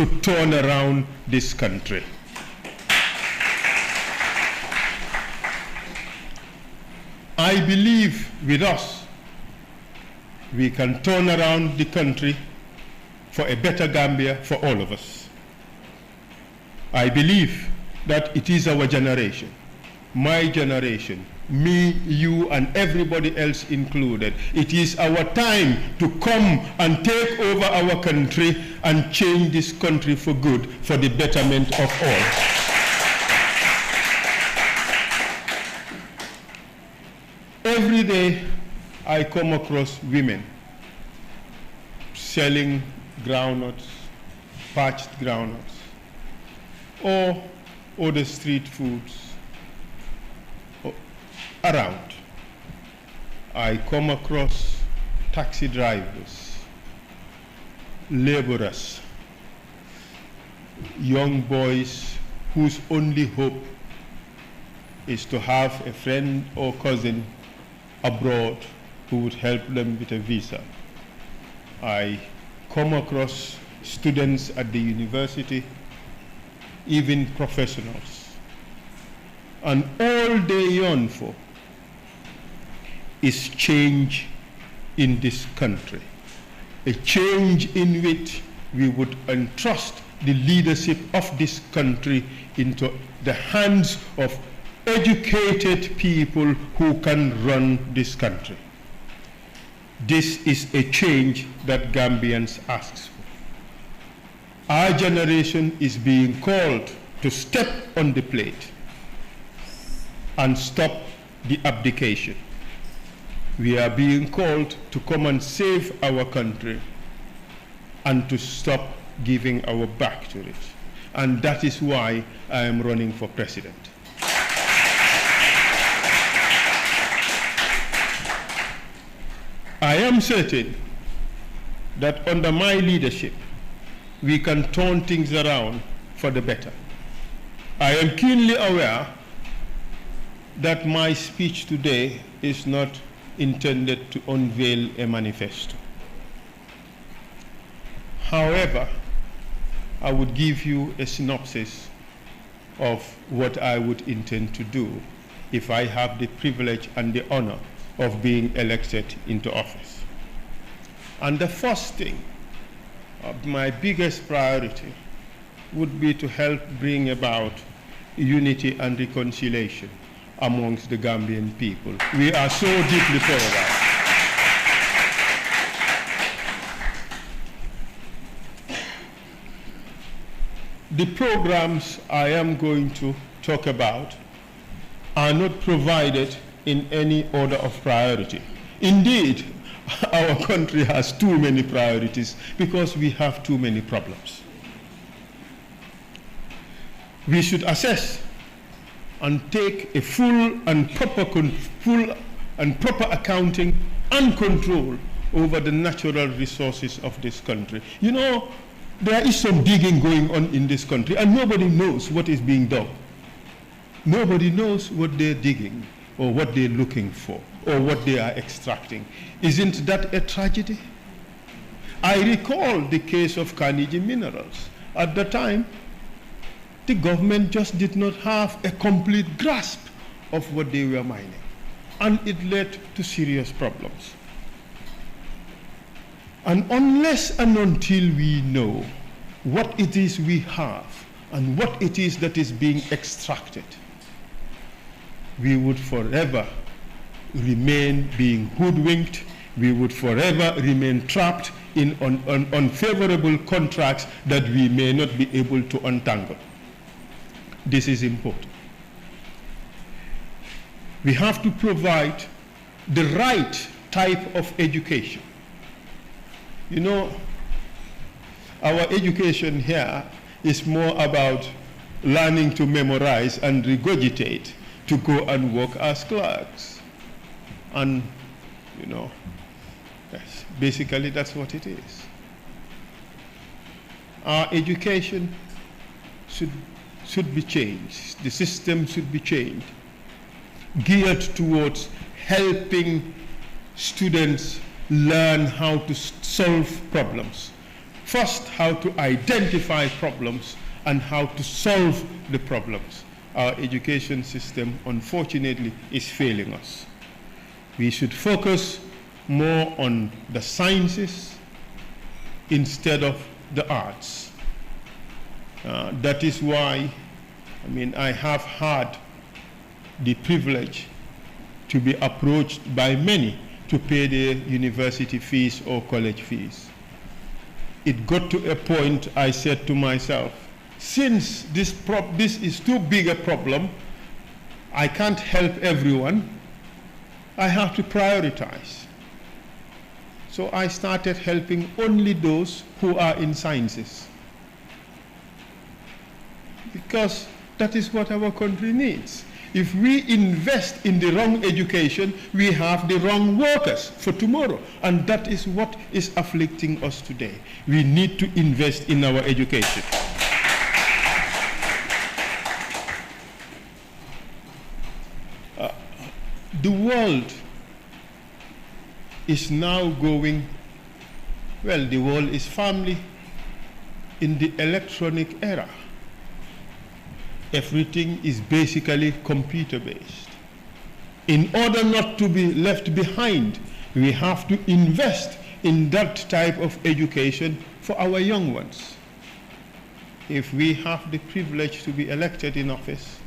to turn around this country. I believe with us, we can turn around the country for a better Gambia for all of us. I believe that it is our generation, my generation, me, you, and everybody else included. It is our time to come and take over our country and change this country for good, for the betterment of all. Every day I come across women selling groundnuts, parched groundnuts, or other street foods around. I come across taxi drivers, laborers, young boys whose only hope is to have a friend or cousin abroad who would help them with a visa. I come across students at the university, even professionals, and all they yearn for is change in this country, a change in which we would entrust the leadership of this country into the hands of educated people who can run this country. This is a change that Gambians ask for. Our generation is being called to step on the plate and stop the abdication. We are being called to come and save our country and to stop giving our back to it. And that is why I am running for president. I am certain that under my leadership, we can turn things around for the better. I am keenly aware that my speech today is not intended to unveil a manifesto. However, I would give you a synopsis of what I would intend to do if I have the privilege and the honor of being elected into office. And the first thing, my biggest priority, would be to help bring about unity and reconciliation amongst the Gambian people. We are so deeply polarized. The programs I am going to talk about are not provided in any order of priority. Indeed, our country has too many priorities because we have too many problems. We should assess and take a full and proper accounting and control over the natural resources of this country. You know, there is some digging going on in this country and nobody knows what is being done. Nobody knows what they're digging or what they're looking for or what they are extracting. Isn't that a tragedy? I recall the case of Carnegie Minerals. At the time, the government just did not have a complete grasp of what they were mining, and it led to serious problems. And unless and until we know what it is we have and what it is that is being extracted, we would forever remain being hoodwinked, we would forever remain trapped in unfavorable contracts that we may not be able to untangle. This is important. We have to provide the right type of education. You know, our education here is more about learning to memorize and regurgitate to go and work as clerks. And, you know, yes, basically that's what it is. Our education should be changed. The system should be changed, geared towards helping students learn how to solve problems, First, how to identify problems and how to solve the problems. Our education system, unfortunately, is failing us. We should focus more on the sciences instead of the arts. That is why, I have had the privilege to be approached by many to pay their university fees or college fees. It got to a point I said to myself, since this is too big a problem, I can't help everyone, I have to prioritize. So I started helping only those who are in sciences, because that is what our country needs. If we invest in the wrong education, we have the wrong workers for tomorrow. And that is what is afflicting us today. We need to invest in our education. The world is now going, well, the world is firmly in the electronic era. Everything is basically computer-based. In order not to be left behind, we have to invest in that type of education for our young ones. If we have the privilege to be elected in office,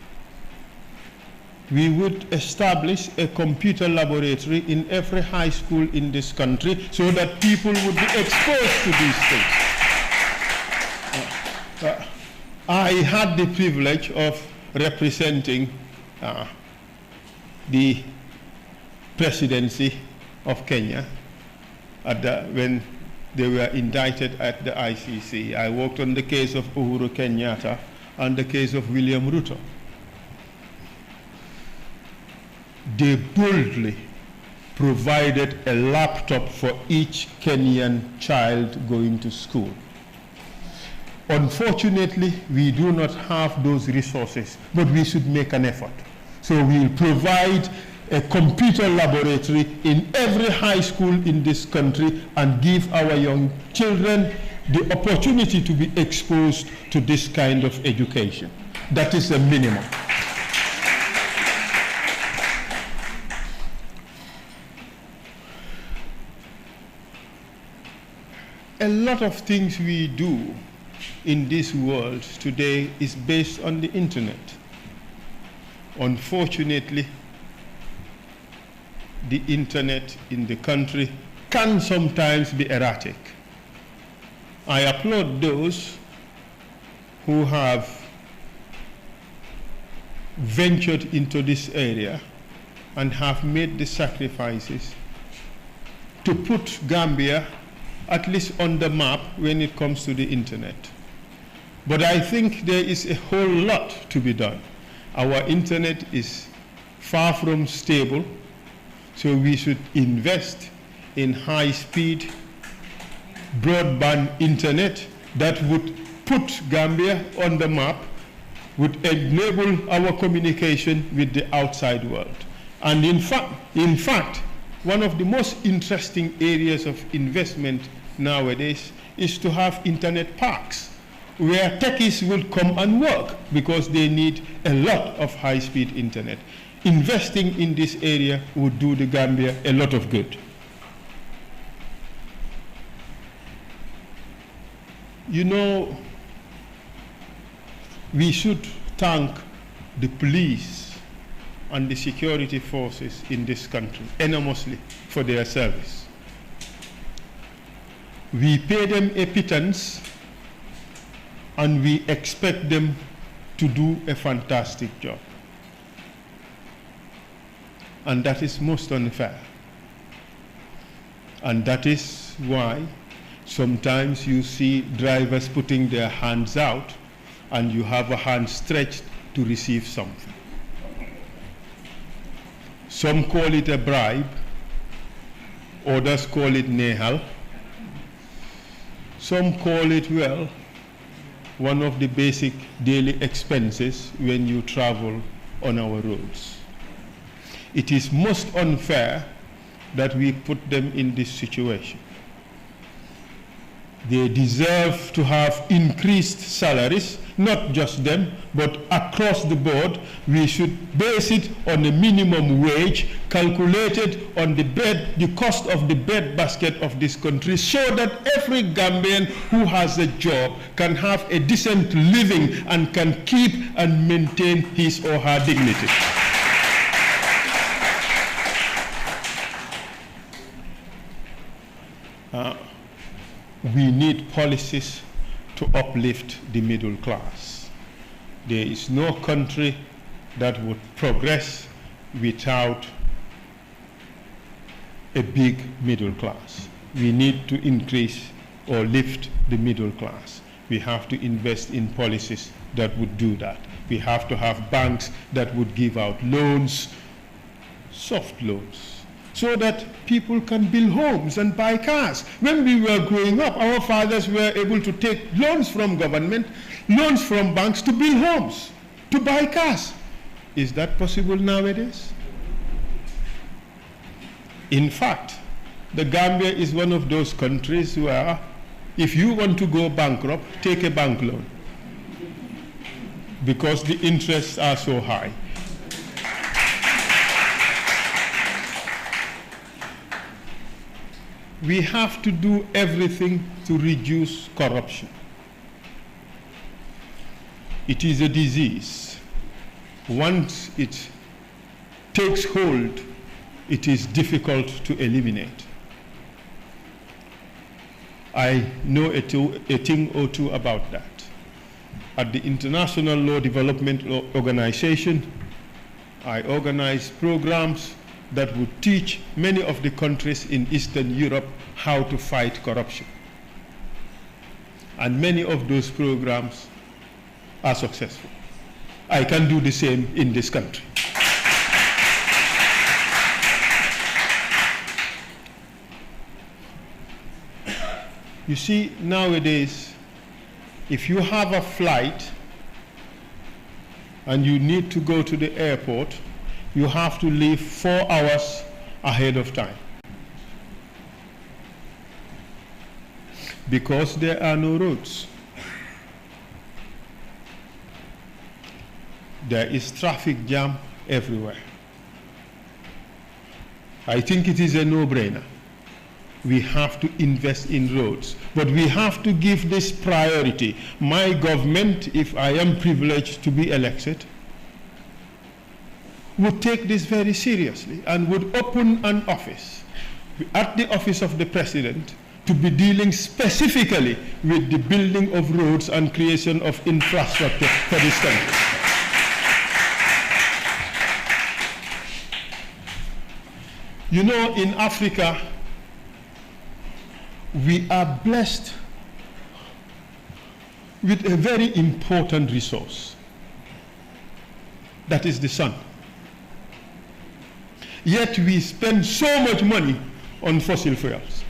we would establish a computer laboratory in every high school in this country so that people would be exposed to these things. I had the privilege of representing the presidency of Kenya when they were indicted at the ICC. I worked on the case of Uhuru Kenyatta and the case of William Ruto. They boldly provided a laptop for each Kenyan child going to school. Unfortunately, we do not have those resources, but we should make an effort. So we'll provide a computer laboratory in every high school in this country and give our young children the opportunity to be exposed to this kind of education. That is the minimum. A lot of things we do in this world today is based on the internet. Unfortunately, the internet in the country can sometimes be erratic. I applaud those who have ventured into this area and have made the sacrifices to put Gambia at least on the map when it comes to the internet. But I think there is a whole lot to be done. Our internet is far from stable, so we should invest in high-speed broadband internet that would put Gambia on the map, would enable our communication with the outside world. And in fact, one of the most interesting areas of investment nowadays is to have internet parks where techies will come and work because they need a lot of high-speed internet. Investing in this area would do the Gambia a lot of good. You know, we should thank the police and the security forces in this country enormously for their service. We pay them a pittance and we expect them to do a fantastic job. And that is most unfair. And that is why sometimes you see drivers putting their hands out and you have a hand stretched to receive something. Some call it a bribe, others call it nehal. Some call it, well, one of the basic daily expenses when you travel on our roads. It is most unfair that we put them in this situation. They deserve to have increased salaries, not just them, but across the board. We should base it on a minimum wage calculated on the cost of the bread basket of this country, so that every Gambian who has a job can have a decent living and can keep and maintain his or her dignity. We need policies to uplift the middle class. There is no country that would progress without a big middle class. We need to increase or lift the middle class. We have to invest in policies that would do that. We have to have banks that would give out loans, soft loans, so that people can build homes and buy cars. When we were growing up, our fathers were able to take loans from government, loans from banks to build homes, to buy cars. Is that possible nowadays? In fact, the Gambia is one of those countries where if you want to go bankrupt, take a bank loan, because the interests are so high. We have to do everything to reduce corruption. It is a disease. Once it takes hold, it is difficult to eliminate. I know a thing or two about that. At the International Law Development Organization, I organize programs that would teach many of the countries in Eastern Europe how to fight corruption. And many of those programs are successful. I can do the same in this country. You see, nowadays, if you have a flight and you need to go to the airport, you have to leave 4 hours ahead of time, because there are no roads. There is traffic jam everywhere. I think it is a no-brainer. We have to invest in roads, but we have to give this priority. My government, if I am privileged to be elected, would take this very seriously and would open an office at the office of the president to be dealing specifically with the building of roads and creation of infrastructure for this country. You know, in Africa, we are blessed with a very important resource. That is the sun. Yet we spend so much money on fossil fuels.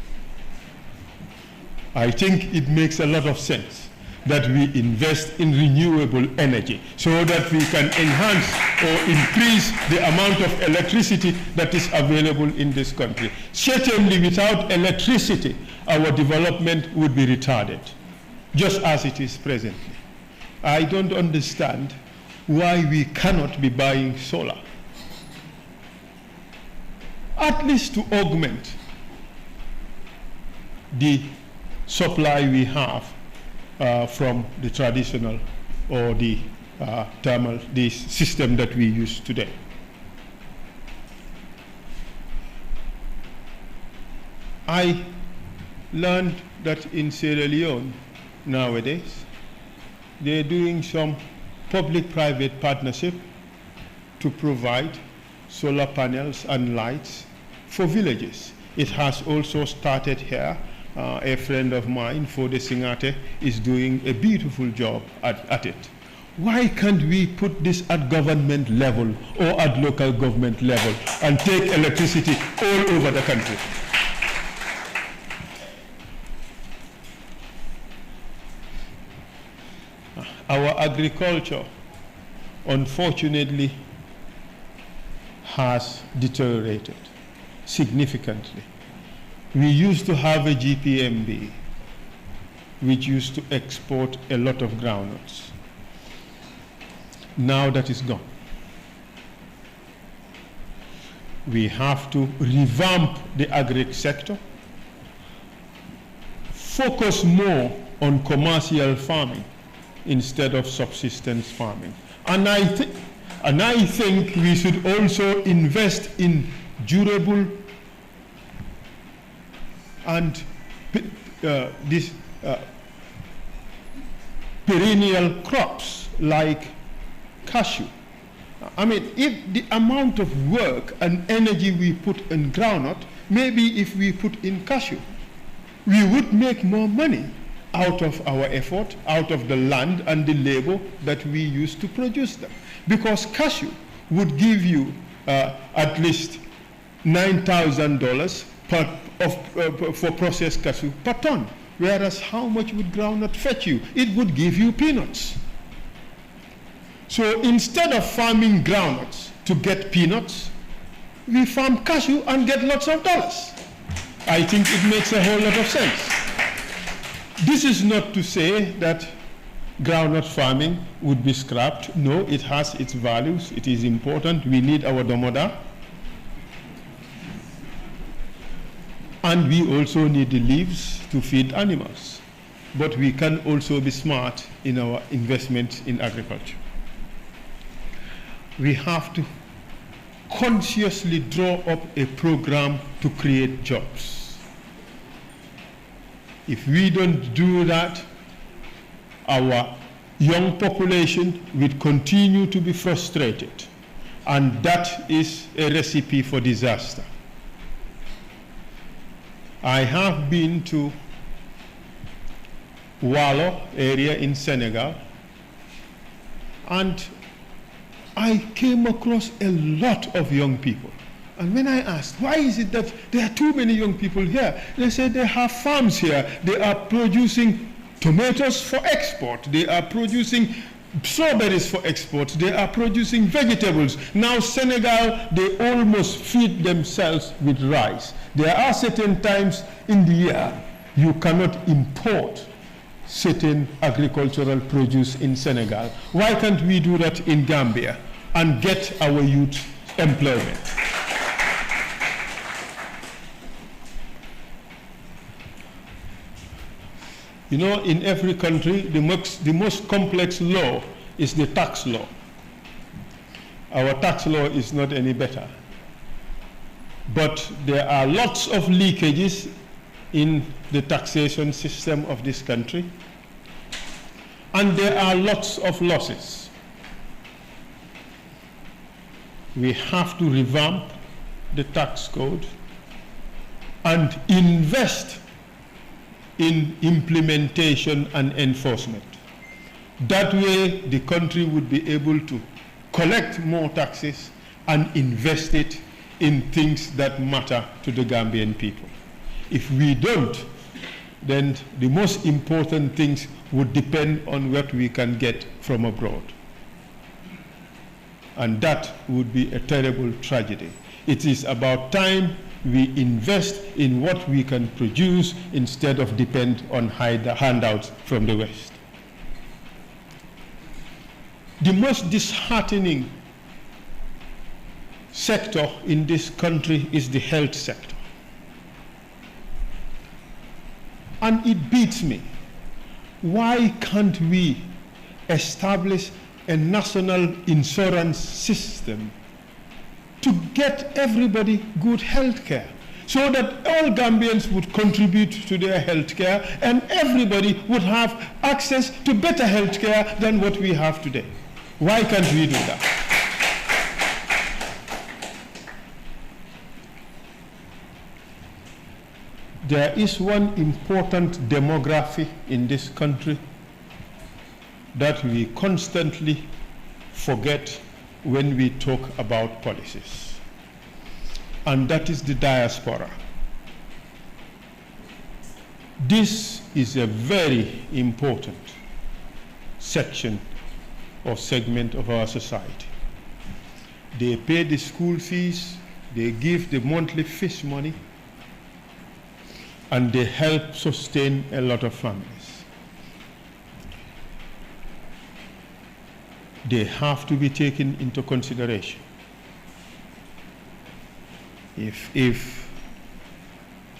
I think it makes a lot of sense that we invest in renewable energy so that we can enhance or increase the amount of electricity that is available in this country. Certainly without electricity, our development would be retarded, just as it is presently. I don't understand why we cannot be buying solar, at least to augment the supply we have from the traditional or the thermal, the system that we use today. I learned that in Sierra Leone nowadays, they're doing some public-private partnership to provide solar panels and lights for villages. It has also started here. A friend of mine, Fode Singate, is doing a beautiful job at it. Why can't we put this at government level or at local government level and take electricity all over the country? Our agriculture, unfortunately, has deteriorated significantly. We used to have a GPMB. which used to export a lot of groundnuts. Now that is gone. We have to revamp the agri sector, focus more on commercial farming instead of subsistence farming. And I think we should also invest in durable and perennial crops like cashew. I mean, if the amount of work and energy we put in groundnut, maybe if we put in cashew, we would make more money out of our effort, out of the land and the labor that we use to produce them. Because cashew would give you at least $9,000 for processed cashew per ton. Whereas how much would groundnut fetch you? It would give you peanuts. So instead of farming groundnuts to get peanuts, we farm cashew and get lots of dollars. I think it makes a whole lot of sense. This is not to say that groundnut farming would be scrapped. No, it has its values. It is important. We need our domoda. And we also need the leaves to feed animals. But we can also be smart in our investment in agriculture. We have to consciously draw up a program to create jobs. If we don't do that, our young population will continue to be frustrated, and that is a recipe for disaster. I have been to Walo area in Senegal, and I came across a lot of young people. And when I asked, why is it that there are too many young people here? They said they have farms here. They are producing tomatoes for export. They are producing strawberries for export. They are producing vegetables. Now Senegal, they almost feed themselves with rice. There are certain times in the year you cannot import certain agricultural produce in Senegal. Why can't we do that in Gambia and get our youth employment? You know, in every country, the most complex law is the tax law. Our tax law is not any better. But there are lots of leakages in the taxation system of this country, and there are lots of losses. We have to revamp the tax code and invest in implementation and enforcement. That way, the country would be able to collect more taxes and invest it in things that matter to the Gambian people. If we don't, then the most important things would depend on what we can get from abroad. And that would be a terrible tragedy. It is about time we invest in what we can produce instead of depend on handouts from the West. The most disheartening sector in this country is the health sector. And it beats me. Why can't we establish a national insurance system to get everybody good health care, so that all Gambians would contribute to their health care and everybody would have access to better health care than what we have today? Why can't we do that? There is one important demography in this country that we constantly forget when we talk about policies, and that is the diaspora. This is a very important section or segment of our society. They pay the school fees, they give the monthly fish money, and they help sustain a lot of families. they have to be taken into consideration. If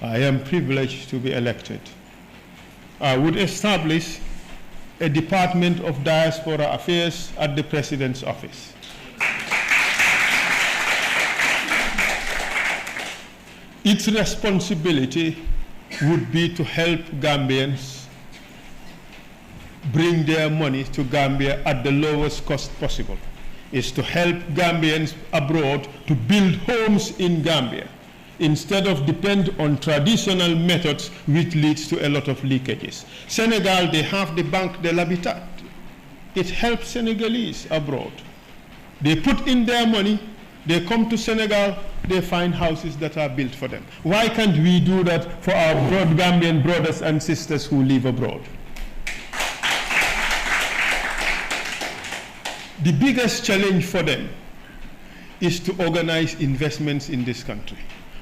I am privileged to be elected, I would establish a Department of Diaspora Affairs at the President's office. Its responsibility would be to help Gambians bring their money to Gambia at the lowest cost possible. Is to help Gambians abroad to build homes in Gambia instead of depend on traditional methods, which leads to a lot of leakages. Senegal, they have the Banque de l'Habitat. It helps Senegalese abroad. They put in their money, they come to Senegal, they find houses that are built for them. Why can't we do that for our Gambian brothers and sisters who live abroad? The biggest challenge for them is to organize investments in this country.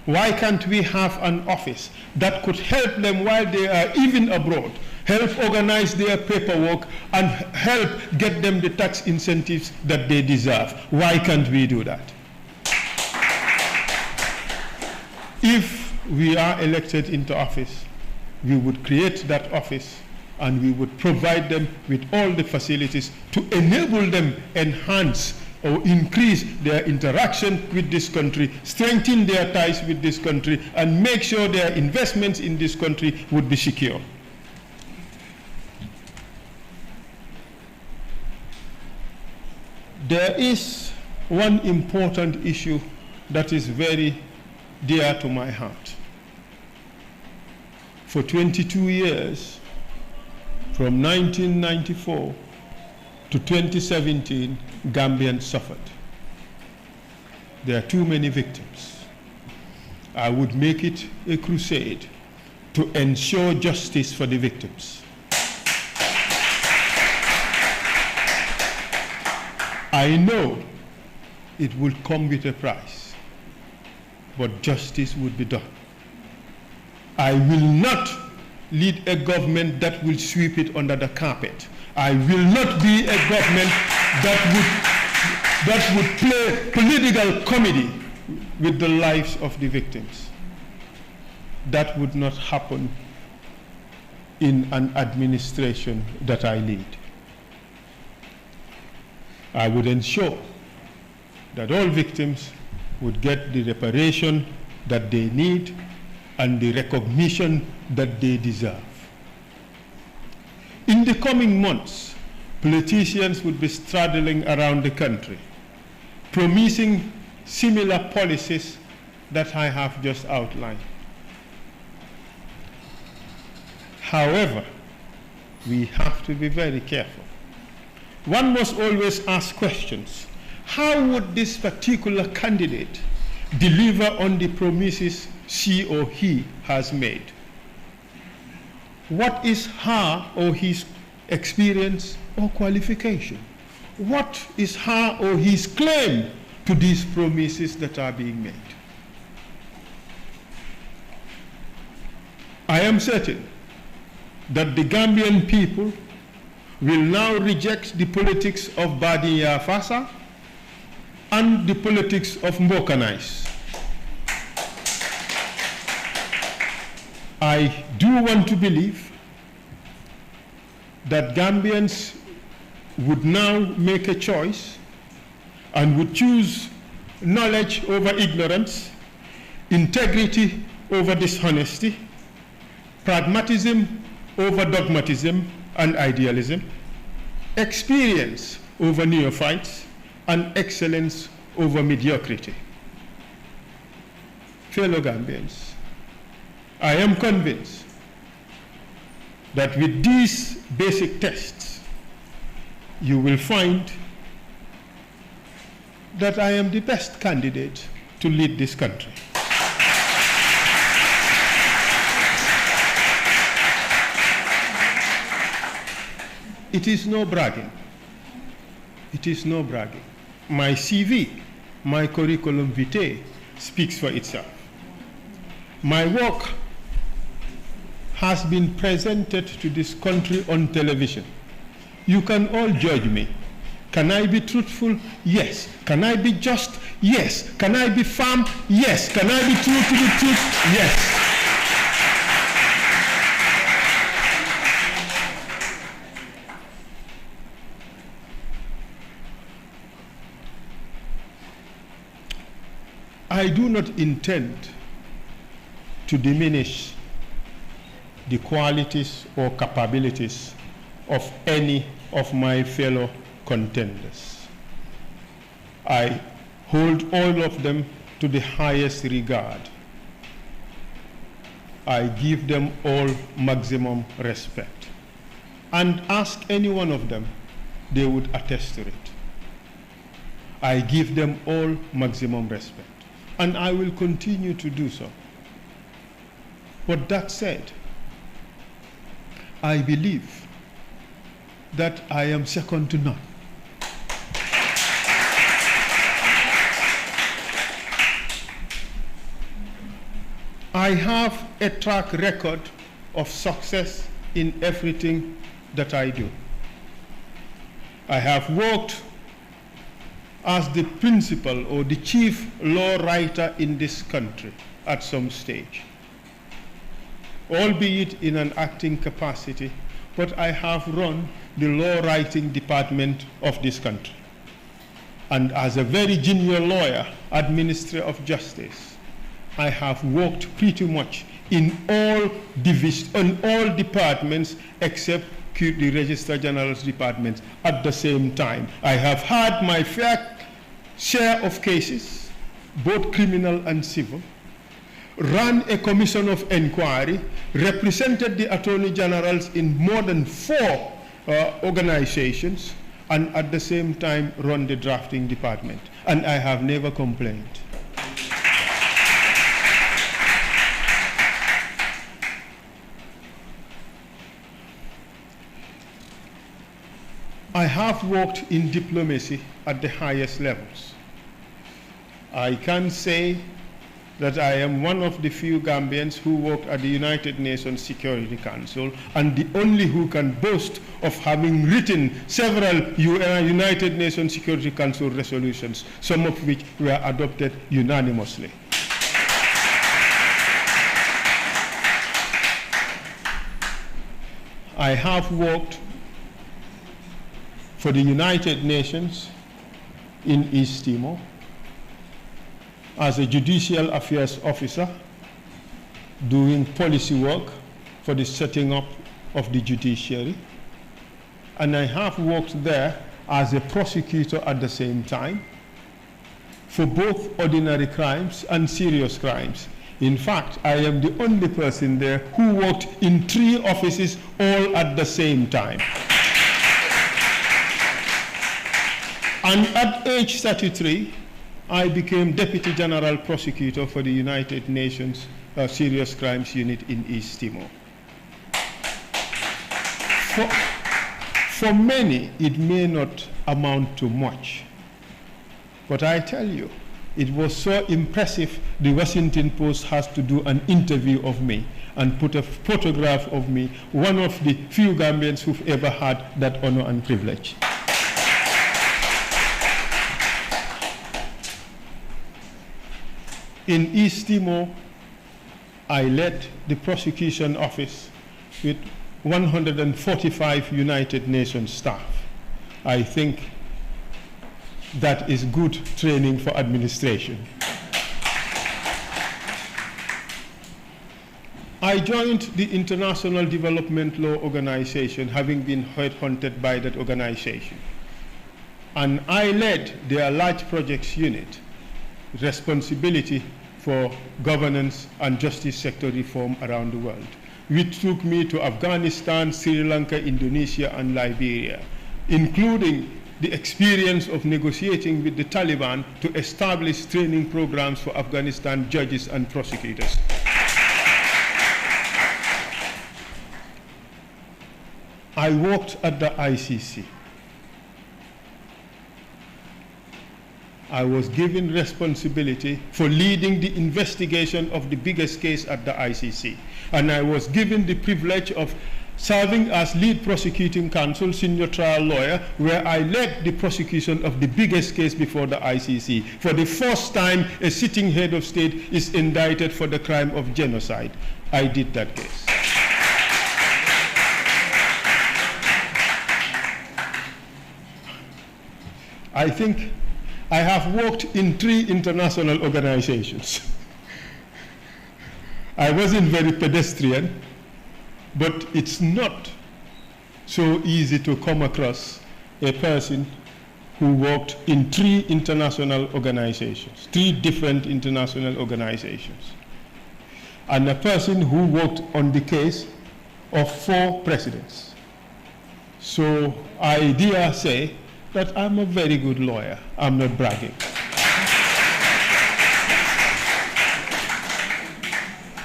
Why can't we have an office that could help them while they are even abroad, help organize their paperwork and help get them the tax incentives that they deserve? Why can't we do that? If we are elected into office, we would create that office and we would provide them with all the facilities to enable them enhance or increase their interaction with this country, strengthen their ties with this country, and make sure their investments in this country would be secure. There is one important issue that is very dear to my heart. For 22 years, from 1994 to 2017, Gambians suffered. There are too many victims. I would make it a crusade to ensure justice for the victims. I know it will come with a price, but justice would be done. I will not lead a government that will sweep it under the carpet. I will not be a government that would play political comedy with the lives of the victims. That would not happen in an administration that I lead. I would ensure that all victims would get the reparation that they need and the recognition that they deserve. In the coming months, politicians would be straddling around the country, promising similar policies that I have just outlined. However, we have to be very careful. One must always ask questions. How would this particular candidate deliver on the promises she or he has made? What is her or his experience or qualification? What is her or his claim to these promises that are being made? I am certain that the Gambian people will now reject the politics of Badinya fasa and the politics of mbokanise. I do want to believe that Gambians would now make a choice and would choose knowledge over ignorance, integrity over dishonesty, pragmatism over dogmatism and idealism, experience over neophytes, and excellence over mediocrity. Fellow Gambians, I am convinced that with these basic tests, you will find that I am the best candidate to lead this country. It is no bragging. It is no bragging. My CV, my curriculum vitae, speaks for itself. My work has been presented to this country on television. You can all judge me. Can I be truthful? Yes. Can I be just? Yes. Can I be firm? Yes. Can I be true to the truth? Yes. I do not intend to diminish the qualities or capabilities of any of my fellow contenders. I hold all of them to the highest regard. I give them all maximum respect. And ask any one of them, they would attest to it. I give them all maximum respect. And I will continue to do so. But that said, I believe that I am second to none. I have a track record of success in everything that I do. I have worked as the principal or the chief law writer in this country at some stage, albeit in an acting capacity, but I have run the law writing department of this country. And as a very junior lawyer, administrator of justice, I have worked pretty much in all departments except the Registrar General's department at the same time. I have had my fair share of cases, both criminal and civil, ran a commission of inquiry, represented the Attorney Generals in more than 4 organizations, and at the same time run the drafting department. And I have never complained. I have worked in diplomacy at the highest levels. I can say that I am one of the few Gambians who worked at the United Nations Security Council and the only who can boast of having written several United Nations Security Council resolutions, some of which were adopted unanimously. I have worked for the United Nations in East Timor as a judicial affairs officer doing policy work for the setting up of the judiciary. And I have worked there as a prosecutor at the same time for both ordinary crimes and serious crimes. In fact, I am the only person there who worked in 3 offices all at the same time. And at age 33, I became Deputy General Prosecutor for the United Nations Serious Crimes Unit in East Timor. For many, it may not amount to much, but I tell you, it was so impressive, the Washington Post has to do an interview of me and put a photograph of me, one of the few Gambians who've ever had that honor and privilege. In East Timor, I led the prosecution office with 145 United Nations staff. I think that is good training for administration. I joined the International Development Law Organization, having been headhunted by that organization. And I led their large projects unit, responsibility for governance and justice sector reform around the world, which took me to Afghanistan, Sri Lanka, Indonesia, and Liberia, including the experience of negotiating with the Taliban to establish training programs for Afghanistan judges and prosecutors. I worked at the ICC. I was given responsibility for leading the investigation of the biggest case at the ICC. And I was given the privilege of serving as lead prosecuting counsel, senior trial lawyer, where I led the prosecution of the biggest case before the ICC. For the first time, a sitting head of state is indicted for the crime of genocide. I did that case. I think I have worked in 3 international organizations. I wasn't very pedestrian, but it's not so easy to come across a person who worked in 3 international organizations, 3 different international organizations, and a person who worked on the case of 4 presidents. So I dare say that I'm a very good lawyer. I'm not bragging.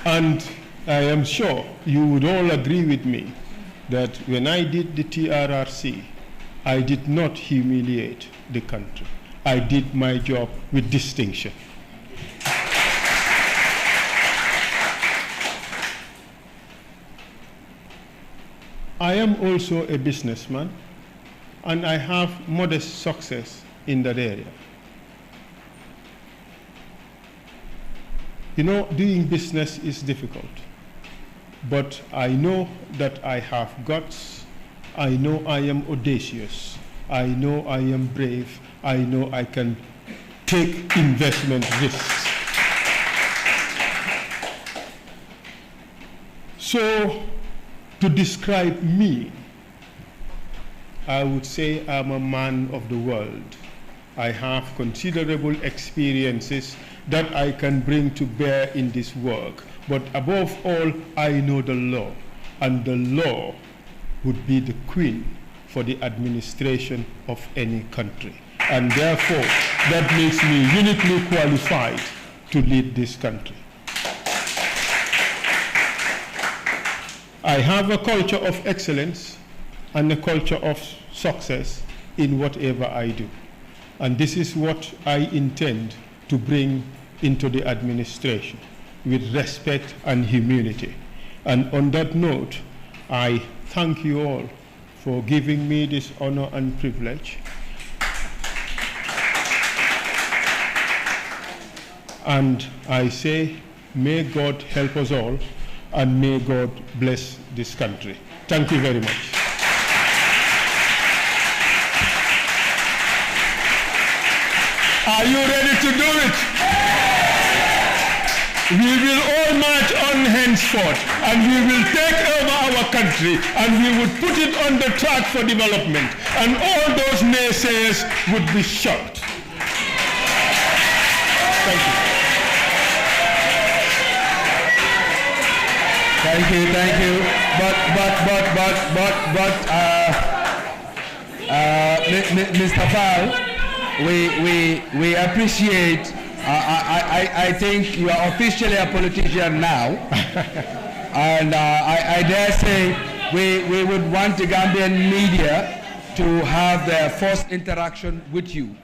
And I am sure you would all agree with me that when I did the TRRC, I did not humiliate the country. I did my job with distinction. I am also a businessman, and I have modest success in that area. You know, doing business is difficult, but I know that I have guts. I know I am audacious. I know I am brave. I know I can take investment risks. So, to describe me, I would say I'm a man of the world. I have considerable experiences that I can bring to bear in this work. But above all, I know the law, and the law would be the queen for the administration of any country. And therefore, that makes me uniquely qualified to lead this country. I have a culture of excellence and a culture of success in whatever I do. And this is what I intend to bring into the administration, with respect and humility. And on that note, I thank you all for giving me this honor and privilege. And I say, may God help us all, and may God bless this country. Thank you very much. Are you ready to do it? We will all march on henceforth, and we will take over our country, and we would put it on the track for development, and all those naysayers would be shocked. Thank you. Thank you, thank you. Mr. Val, we appreciate. I think you are officially a politician now, and I dare say we would want the Gambian media to have their first interaction with you,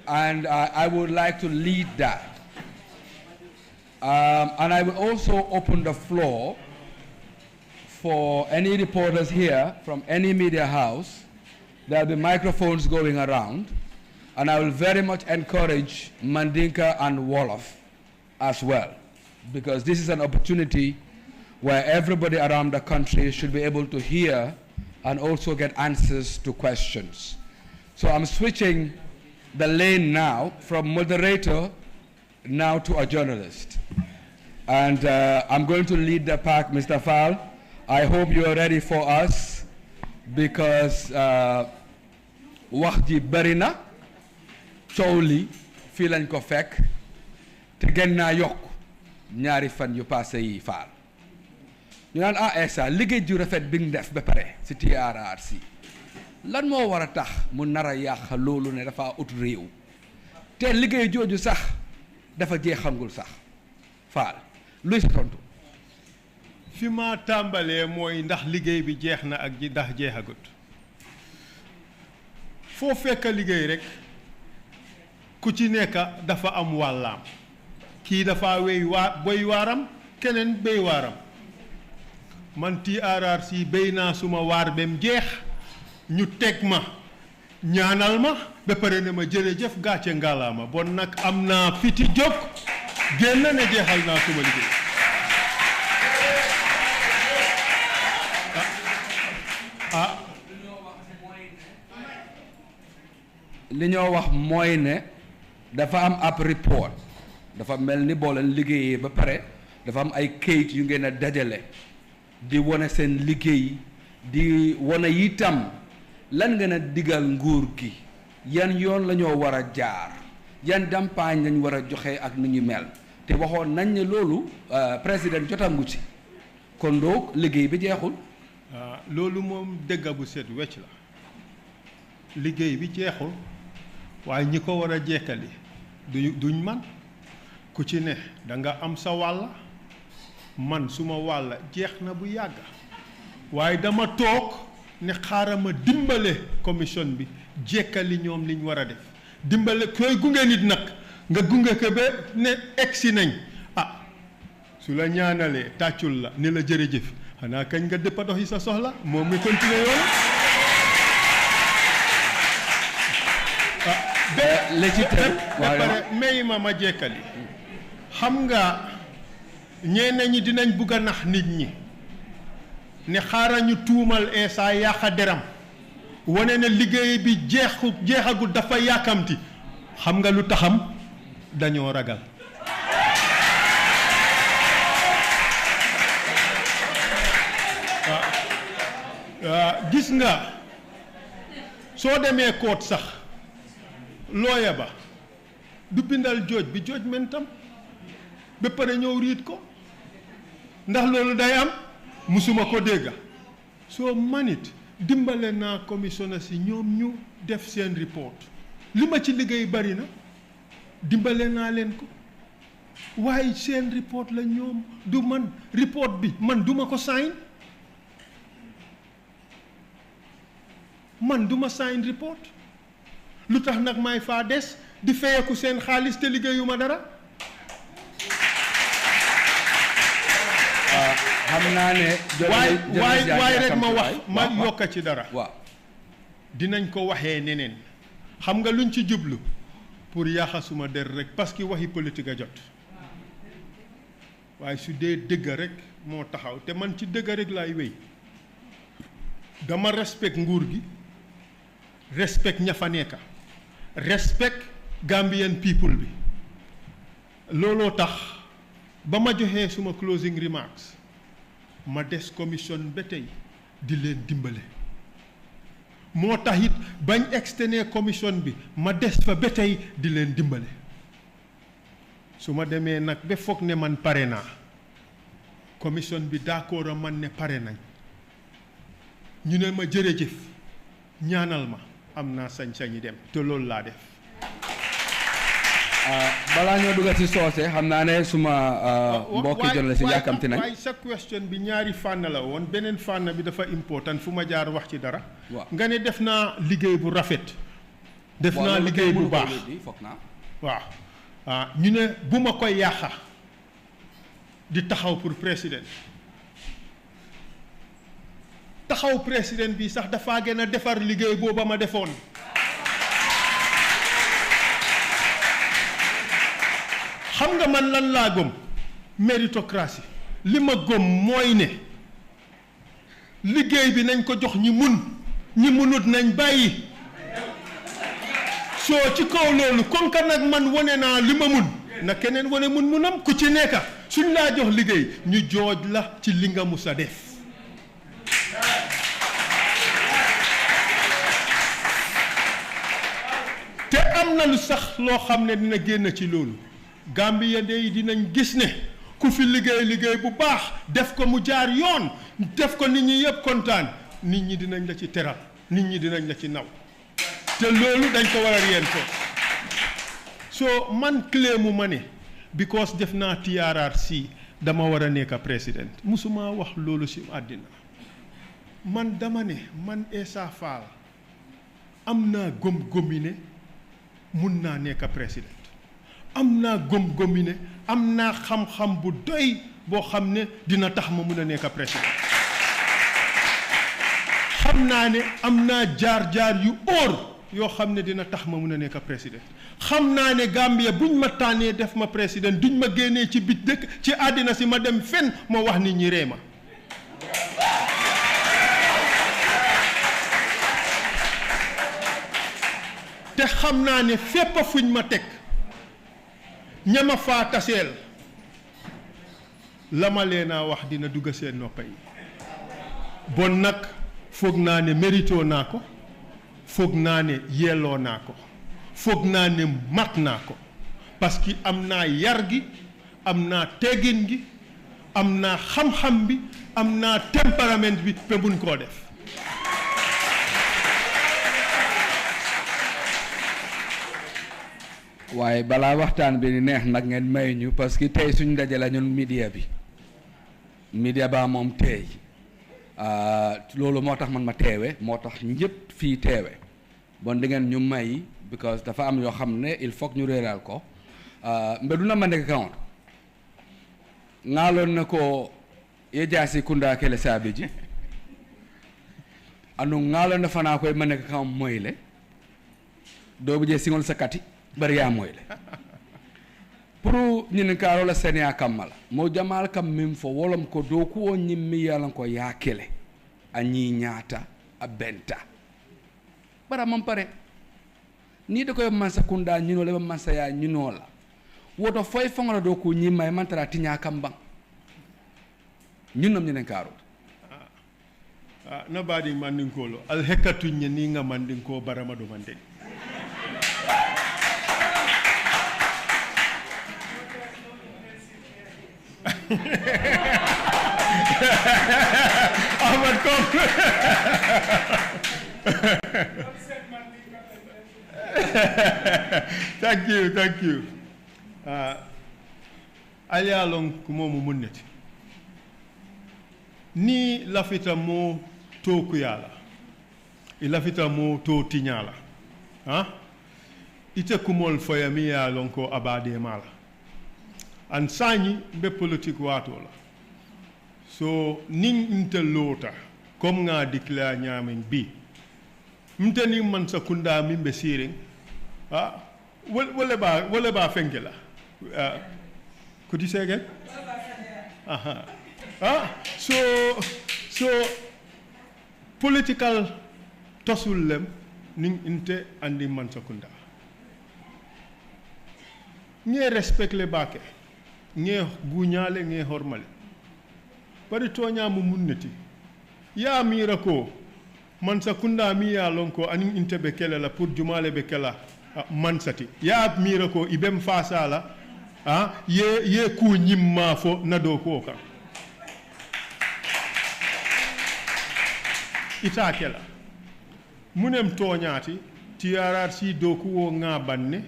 and I would like to lead that. And I will also open the floor for any reporters here from any media house. There will be microphones going around, and I will very much encourage Mandinka and Wolof as well, because this is an opportunity where everybody around the country should be able to hear and also get answers to questions. So I'm switching the lane now from moderator now to a journalist. And I'm going to lead the pack, Mr. Fall. I hope you are ready for us, because wax ji bari na, coow li fii lañ ko fekk, te gën naa yokk ñaari fan yu passé yi Fall. ñu naan Essa liggéey ju rafet bi nga def ba pare ci TRRC lan moo war a tax mu nar a yàq loolu ne dafa ut réew te liggéey jooju sax dafa jeexangul sax Fall luy sa tontu. fi ma tàmbalee mooy ndax liggéey bi jeex na ak ji ndax jeexagut. foo fekk liggéey rek ku ci nekk dafa am wàllaam, kii dafa boy waaram keneen béy waaram. man TRRC béy naa suma waar bem jeex ñu teg ma ñaanal ma ba pare ne ma jërëjëf gàcce ngalaama bon nag am naa fiti jóg génn ne jeexal naa suma liggéey li ñoo wax mooy ne dafa am ab report dafa mel ni boo leen liggéeyee ba pare dafa am ay kayit yu ngeen a dajale di wane seen liggéey di wane itam lan ngeen a digal nguur gi yan yoon la ñoo war a jaar yan dampaañ lañ war a joxe ak ni ñu mel te waxoon nañ ne loolu président jotangu ci kon donc liggéey bi jeexul. loolu moom dëgg bu set wecc la liggéey bi jeexul waaye ñi ko war a jekkali duñ man ku ci ne da nga am sa wàll man suma wàll jeex na bu yàgg waaye dama toog ne xaaral ma dimbale commission bi jekkali ñoom liñ war a def dimbale koy gunge nit nag nga gunge ko ba ne egsi nañ su la ñaanalee tàccul la ne la jërëjëf xanaa kañ nga dëppa dox yi sa soxla moom mi continuer yoon ba pare may ma jekkali xam nga ñeneen ñi dinañ bugg a nax nit ñi ne xaaral ñu tuumal Essa yàqa deram wane ne liggéey bi jeexagul dafa yàkkamti xam nga lu taxam dañoo ragal gis nga soo demee koot sax looya ba du bindal jooj bi jooj mentam ba pare ñëw riit ko ndax loolu day am musuma ko dégga soo manit dimbale naa commissionnaire si ñoom ñu def seen report li ma ci liggéey bari na dimbale naa leen ko waaye seen report la ñoom du man report bi man duma ko sign man duma sign report lu tax nag may faa des di feyeku seen xaalis te liggéeyuma dara xam naa ne waaye rek ma yokka ci dara waaw dinañ ko waxee neneen xam nga luñ ci jublu pour yaaxa suma der rek parce que waxi politique a jot waaye su dee dëgg rek moo taxaw te man ci dëgg rek laay wéy dama respect nguur gi respect ña fa nekka respect Gambian people bi looloo tax ba ma joxee suma closing remarks ma des commission ba tey di leen dimbale moo tax it bañ externe commission bi ma des fa ba tey di leen dimbale su ma demee nag ba foog ne man pare naa commission bi d'accord a man ne pare nañ ñu ne ma jërëjëf ñaanal ma am naa sañ-sañi dem te loolu laa def balaa ñoo dugg ci soose xam naa ne suma mbokki journaliste si yàkkamti nañ waaye sa question bi ñaari fànn la woon beneen fànn bi dafa important fu ma jaar wax ci dara nga ne def naa liggéey bu rafet def naa liggéey bu baax waaw ñu ne bu ma koy yàqa di taxaw pour président taxaw président bi sax dafa gën a defar liggéey booba ma defoon xam nga man lan laa gëm méritocratie li ma gëm mooy ne liggéey bi nañ ko jox ñi mun ñi munut nañ bàyyi soo ci kaw loolu comme que nag man wane naa li ma mun na keneen wane munam ku ci nekka suñ laa jox liggéey ñu jooj la ci li nga mus a def te am na lu sax loo xam ne dina génn ci loolu Gambia dey dinañ gis ne ku fi liggéey bu baax def ko mu jaar yoon def ko nit ñi yëpp kontaan nit ñi dinañ la ci teral nit ñi dinañ la ci naw te loolu dañ ko war a yéen ko soo man claimu ma ne because def naa TRRC dama war a nekk président musuma wax loolu ci àddina man dama ne man Essa Faal am naa gëm-gëmi ne mun naa nekk président am naa gëm-gëmi ne am naa xam-xam bu doy boo xam ne dina tax ma mun a nekk président xam naa ne am naa jaar-jaar yu óor yoo xam ne dina tax ma mun a nekk président xam naa ne Gambia buñ ma tànnee def ma président duñ ma génnee ci bit dëkk ci àddina si ma dem fen ma wax nit ñi ree ma te xam naa ne fépp fuñ ma teg ñama faa taseel la ma leen a wax dina dugg seen noppa yi bon nag foog naa ne mérito naa ko foog naa ne yelloo naa ko foog naa ne mat naa ko parce que am naa yar gi am naa teggin gi am naa xam-xam bi am naa tempérament bi te buñ koo def waaye balaa waxtaan bi ni neex nag ngeen may ñu parce que tey suñ ndaje la ñun media ba moom tey loolu moo tax man ma teewe moo tax ñëpp fii teewe bon di ngeen ñu may because dafa am yoo xam ne il faut ñu réeral ko mbe duna ma nekk kawon ngaaloon na ko ye jaasi kunda kele saabi ji anu ngaaloon na fanaa koy ma nekk kawon moyle doo bu jee singol sa kati bari yaa moyle pour ñinin kaaro la seniya kammala mo jamal kam min fo wolom ko do ko ñimmi yalan ko yaa kele a ñi ñaata a benta bara man pare ni da koy man sa kunda ñino le man sa ya ñino la woto foy fongola do ko ñimma e man tara tiña kambang ñun nam ñinen kaaro na baadi mandin ko lo al hekatu ñi nga mandin ko barama do mande Ahmad kom thank you aliya long kumo mu munneti ni lafita mo to kuyala ilafita mo to tinyala ite kumol foyami ya long ko abade mala an sañi be politique wato la so ning inte lota comme nga declare ñamen bi mteni man sa kunda min be siring wala ba fenke la could you say again so political tosul lem ning inte andi man sa kunda ñe respect le bake ñe guñale ñe hormale bari toña mu munneti ya mira ko man sa kunda mi ya lonko anin intebe kele la pour jumale be kala man sati ya mira ko ibem fasa la ye ku nyimma fo nado ko ka ita kela munem toñati TRRC do ku wo ngabanne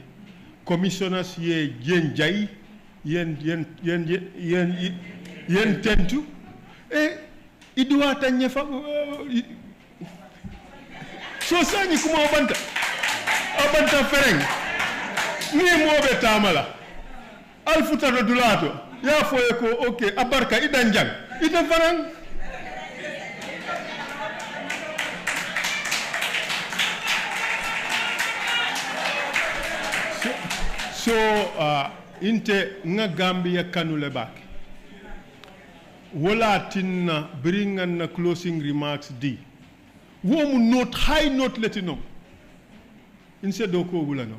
commissioners ye jen jay yen tentu idua tanye fa so sani kuma abanta fereng ni mobe tamala alfuta do dulato ya foye ko okay abarka idan jang idan farang so inte nga Gambia kanule bake wala tinna bringan na closing remarks di womu note high note letinom inse doko wula no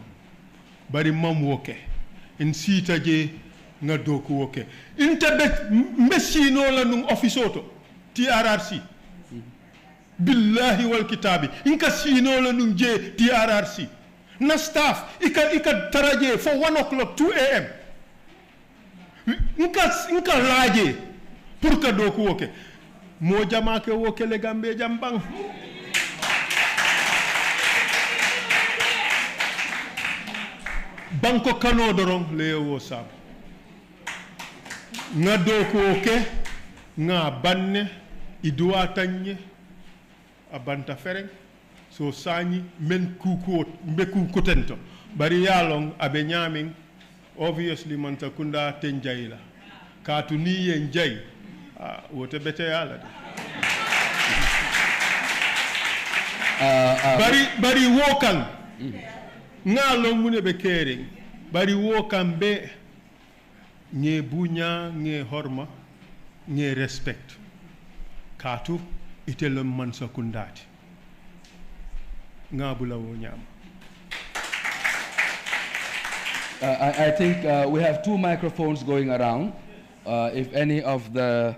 bari mam woke in sita je nga doko woke inte be messino la num office auto TRRC billahi wal kitabi inka sino la num je TRRC na staff ika taraje for 1 o'clock 2 a.m. inka laje pour que do ko woke mo jama ke woke le Gambe jambang banko kano dorong le wo sab nga do ko woke nga banne idua tanye abanta fereng so sañi men kuko mbe kutento bari yalong abe nyamin obviously man takunda tenjayla katu ni yen jay wote bete yala de bari wokan ngalo mune be caring bari wokan be nge bunya nge horma nge respect katu itelum man sakundati ngabula wo nyama. I think we have 2 microphones going around. If any of the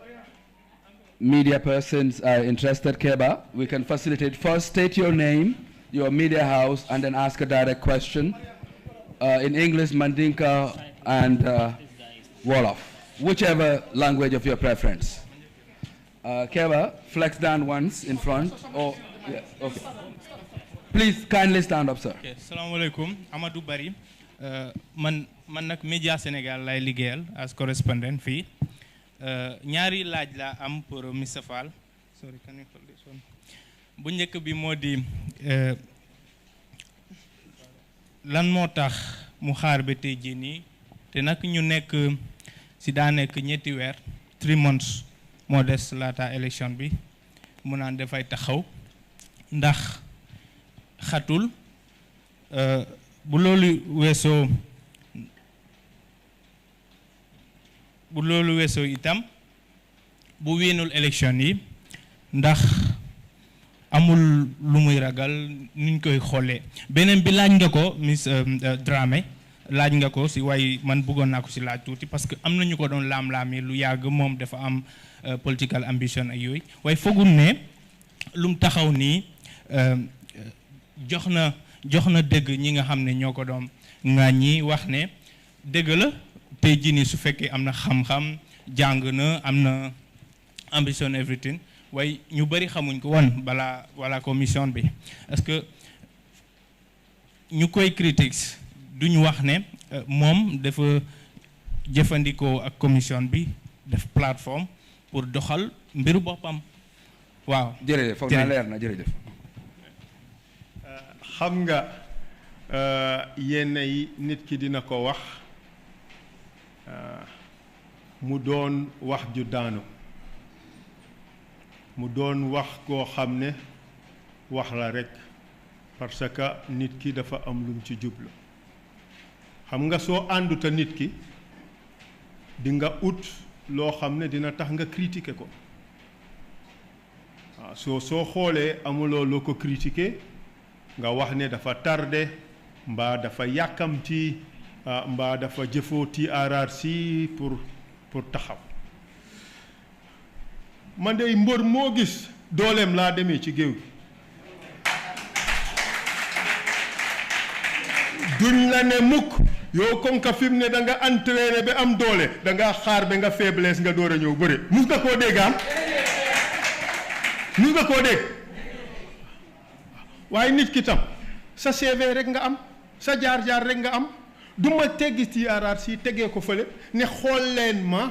media persons are interested, Keba, we can facilitate. First, state your name, your media house, and then ask a direct question. In English, Mandinka, and Wolof, whichever language of your preference. Keba, flex down once in front. Oh, yeah, okay. Please kindly stand up, sir. Okay, Assalamu alaikum. Amadou Bari. Man nak Media Sénégal lay liggéeyal as correspondent fii ñaari laaj la am pour Mr Fall. Sorry, can you hold this one? Bu njëkk bi moo di lan moo tax mu xaar ba tey jii nii te nag ñu nekk si daa nekk ñetti weer 3 months moo des laata élection bi mu naan dafay taxaw ndax xatul bu loolu weesoo itam bu wéenul élection yi ndax amul lu muy ragal nuñ koy xoolee beneen bi laaj nga ko Miss Dramé laaj nga ko si waaye man bëggoon naa ko si laaj tuuti parce que am na ñu ko doon laam-laamee lu yàgg moom dafa am political ambition ak yooyu waaye foogul ne lum taxaw nii jox na dëgg ñi nga xam ne ñoo ko doon nga ñi wax ne dëgg la tey jii nii su fekkee am na xam-xam jàng na am na ambition everything waaye ñu bëri xamuñ ko woon balaa commission bi est-ce que ñu koy critiques duñu wax ne moom dafa jëfandikoo ak commission bi def plateforme pour doxal mbiru boppam waaw. jërëjëf foog naa leer na jërëjëf. xam nga yenn yi nit ki dina ko wax mu doon wax ju daanu mu doon wax koo xam ne wax la rekk parce que nit ki dafa am lum ci jublu xam nga soo ànduta nit ki di nga ut loo xam ne dina tax nga critiquer ko waaw soo xoolee amuloo loo ko critiquer nga wax ne dafa tardé mbaa dafa yàkkamti mbaa dafa jëfoo TRRC pour taxaw man de mbër moo gis dooleem laa demee ci géew gi duñ la ne mukk yow comme que fi mu ne da nga entraîné ba am doole da nga xaar ba nga faiblesse nga door a ñëw bëre mus nga koo dégg mus nga koo dégg waaye nit ki tam sa CV rek nga am sa jaar-jaar rek nga am du ma teggi TRRC tegee ko fële ne xool leen ma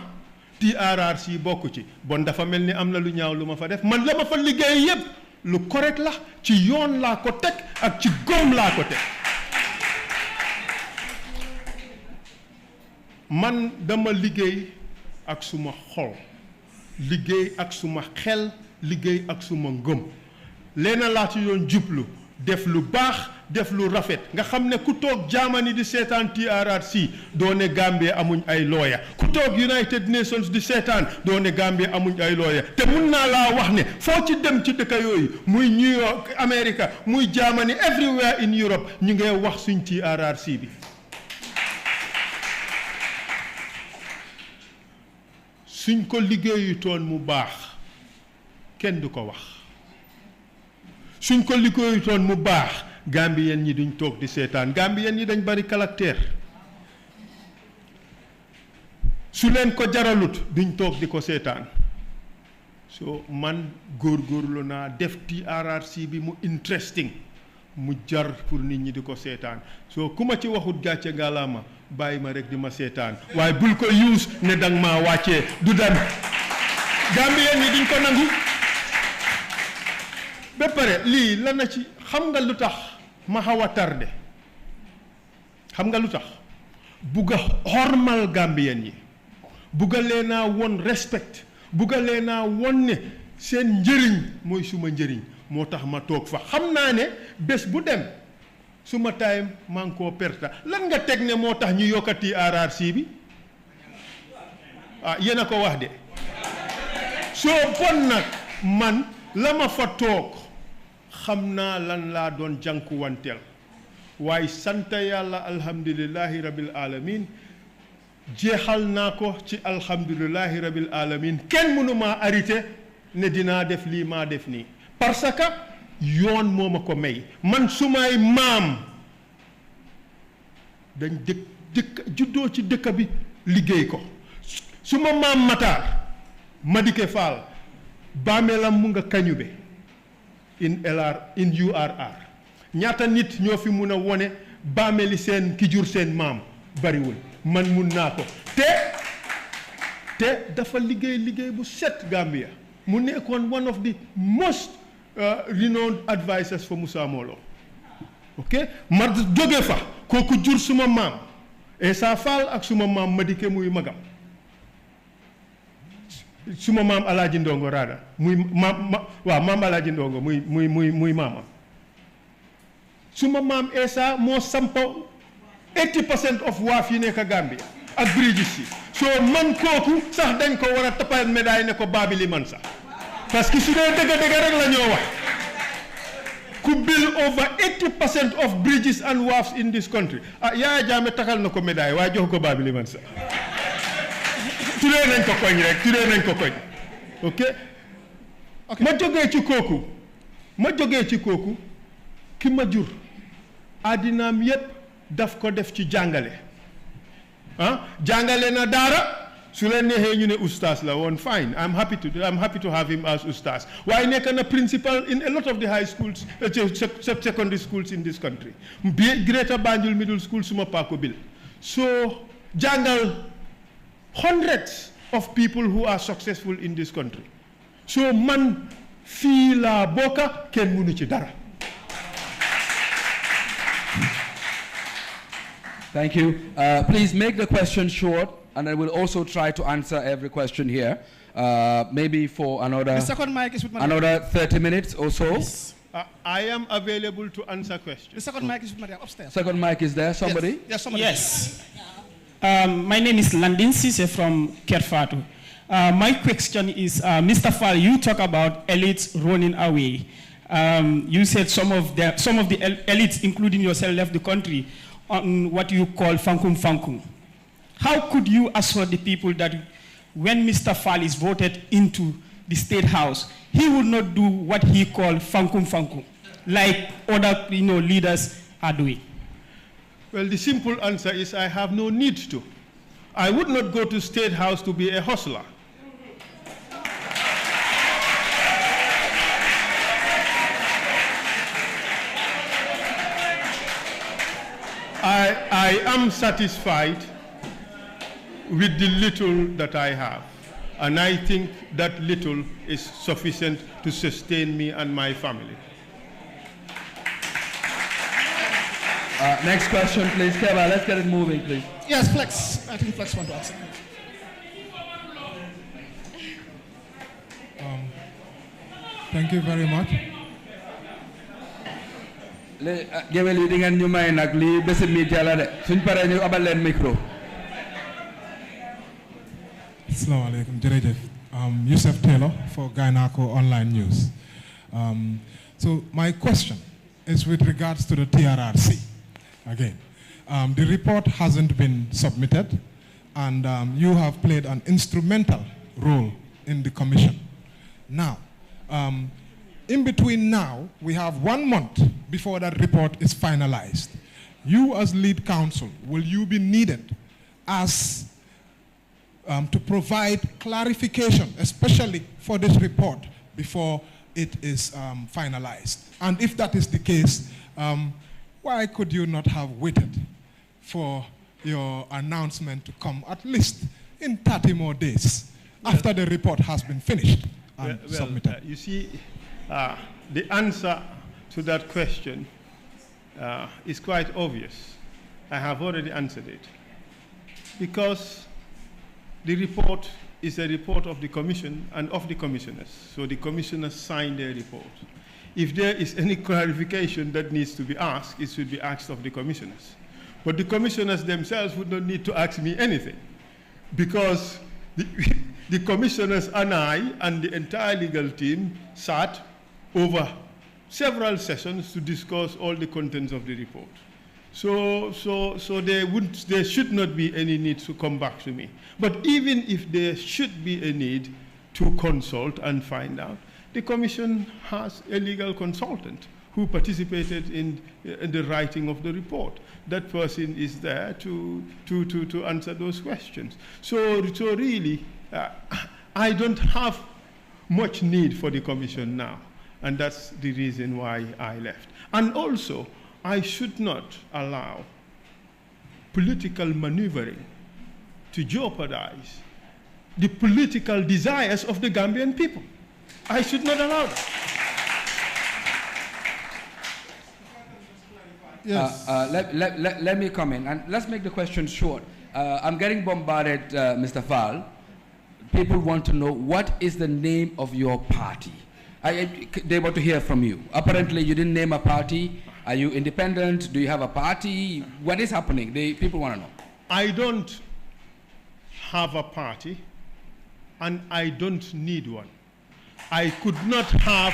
TRRC bokk ci bon dafa mel ni am na lu ñaaw lu ma fa def man la ma fa liggéey yépp lu correct la ci yoon laa ko teg ak ci gom laa ko teg man dama liggéey ak suma xol liggéey ak suma xel liggéey ak suma ngëm leena laa ci yoon jublu def lu baax def lu rafet nga xam ne ku toog Germany di seetaan TRRC doo ne Gambia amuñ ay lawyer ku toog United Nations di seetaan doo ne Gambia amuñ ay lawyer te mun naa laa wax ne foo ci dem ci dëkk yooyu muy New York America muy Germany everywhere in Europe ñu ngay wax suñ TRRC bi suñ ko liggéeyu toon mu baax kenn du ko wax suñ ko liggéeyu toon mu baax Gambien ñi duñ toog di seetaan Gambien ñi dañ bari caractère su leen ko jaralut duñ toog di ko seetaan so man góorgóorlu naa def TRRC bi mu interesting mu jar pour nit ñi di ko seetaan so ku ma ci waxut gàcce ngalaama bàyyi ma rek di ma seetaan waaye bul ko use ne dang maa wàccee du dem Gambien ñi duñ ko nangu ba pare lii lan na ci xam nga lu tax ma xaw a tardé xam nga lu tax bugg a xormal Gambien yi bugga leen a won respect bugga leen a won ne seen njëriñ mooy suma njëriñ moo tax ma toog fa xam naa ne bés bu dem suma time maa ngi koo perta lan nga teg ne moo tax ñu yokkati RRC bi ah yéen a ko wax de soo bon nag man la ma fa toog xam naa lan laa doon jànkuwanteel waaye sant yàlla alhamdulillahi rabbil alamin jeexal naa ko ci alhamdulillahi rabbil alamin kenn mënu maa arrêté ne dinaa def lii maa def nii parce que yoon moo ma ko may man sumay maam dañ dëkk juddoo ci dëkk bi liggéey ko suma maam Matar Madike Fall bàmmeelam mu nga Kañube in URR ñaata nit ñoo fi mun a wone bàmmeeli seen ki jur seen maam bariwul man mun naa ko te dafa liggéey bu set Gambia mu nekkoon one of the most renowned advisors for Musa Molo ok ma jóge fa kooku jur suma maam Essa Fall ak suma maam Madike muy magam suma maam Alaaji Ndongo Rada muy maam Alaaji Ndongo muy maamam suma maam Essa moo sampa 80% of waaf yi nekk Gambia ak bridges yi soo man kooku sax dañ ko war a tappal médaille ne ko baabi li man sax parce que su dee dëgg rek la ñoo wax ku build over 80% of bridges and wharfs in this country ah Yaya Jammeh takkal na ko médaille waaye jox ko baabi li man sax turee nañ ko koñ ok ma jógee ci kooku ki ma jur àddinaam yépp daf ko def ci jàngale jàngale na daara su leen neexee ñu ne ustaas la woon fine I'm happy to have him as ustaas waaye nekk na principal in a lot of the high schools secondary schools in this country Greater Banjul Middle School suma paako bil so jàngal hundreds of people who are successful in this country so man fii laa bokka kenn mënu ci dara. Thank you. Please make the question short, and I will also try to answer every question here. Maybe for another, the second mic is with another 30 minutes or so. Yes. I am available to answer questions. The second mic is with Maria upstairs. Second mic is there. Somebody? Yes, yes somebody. Yes. My name is Landin Sise from Kerfatu. My question is, Mr. Fall, you talk about elites running away. You said some of the elites, including yourself, left the country on what you call fankum fankum. How could you assure the people that when Mr. Fall is voted into the State House, he would not do what he called fankum fankum, like other leaders are doing? Well, the simple answer is I have no need to. I would not go to State House to be a hustler. I am satisfied with the little that I have, and I think that little is sufficient to sustain me and my family. Next question, please. Keva, let's get it moving, please. Yes, Flex. I think Flex wants to answer. Thank you very much. Gewel yi di ngeen ñu may nag lii bési media la de suñ paree ñu abal leen micro. Assalamu alaikum, jërëjëf. Yusuf Taylor for Gainako Online News. So my question is with regards to the TRRC. Again, the report hasn't been submitted, and you have played an instrumental role in the commission. Now, in between now, we have 1 month before that report is finalized. You as lead counsel, will you be needed as to provide clarification, especially for this report before it is finalized? And if that is the case, why could you not have waited for your announcement to come at least in 30 more days after the report has been finished and submitted? You see, the answer to that question is quite obvious. I have already answered it. Because the report is a report of the commission and of the commissioners. So the commissioners signed their report. if there is any clarification that needs to be asked, it should be asked of the commissioners. But the commissioners themselves would not need to ask me anything, because the commissioners and I and the entire legal team sat over several sessions to discuss all the contents of the report. So there should not be any need to come back to me. But even if there should be a need to consult and find out, the Commission has a legal consultant who participated in the writing of the report. That person is there to answer those questions. So really, I don't have much need for the Commission now, and that's the reason why I left. And also, I should not allow political maneuvering to jeopardize the political desires of the Gambian people. I should not allow that. Yes. Let me come in, and let's make the question short. I'm getting bombarded, Mr. Fall. People want to know, what is the name of your party? They want to hear from you. Apparently, you didn't name a party. Are you independent? Do you have a party? What is happening? People want to know. I don't have a party, and I don't need one. I could not have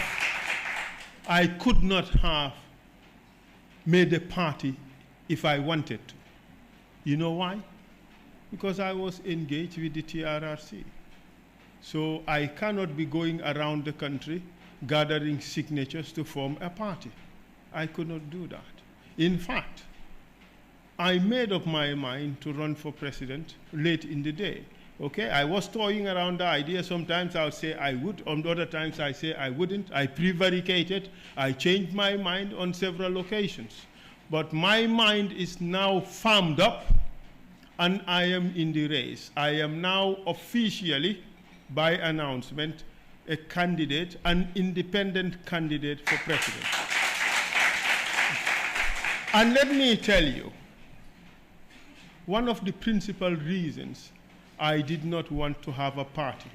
made a party if I wanted to. You know why? Because I was engaged with the TRRC. So I cannot be going around the country gathering signatures to form a party. I could not do that. In fact, I made up my mind to run for president late in the day. Okay, I was toying around the idea. Sometimes I'll say I would, on other times I say I wouldn't. I prevaricated. I changed my mind on several occasions. But my mind is now firmed up, and I am in the race. I am now officially, by announcement, a candidate, an independent candidate for president. And let me tell you, one of the principal reasons I did not want to have a party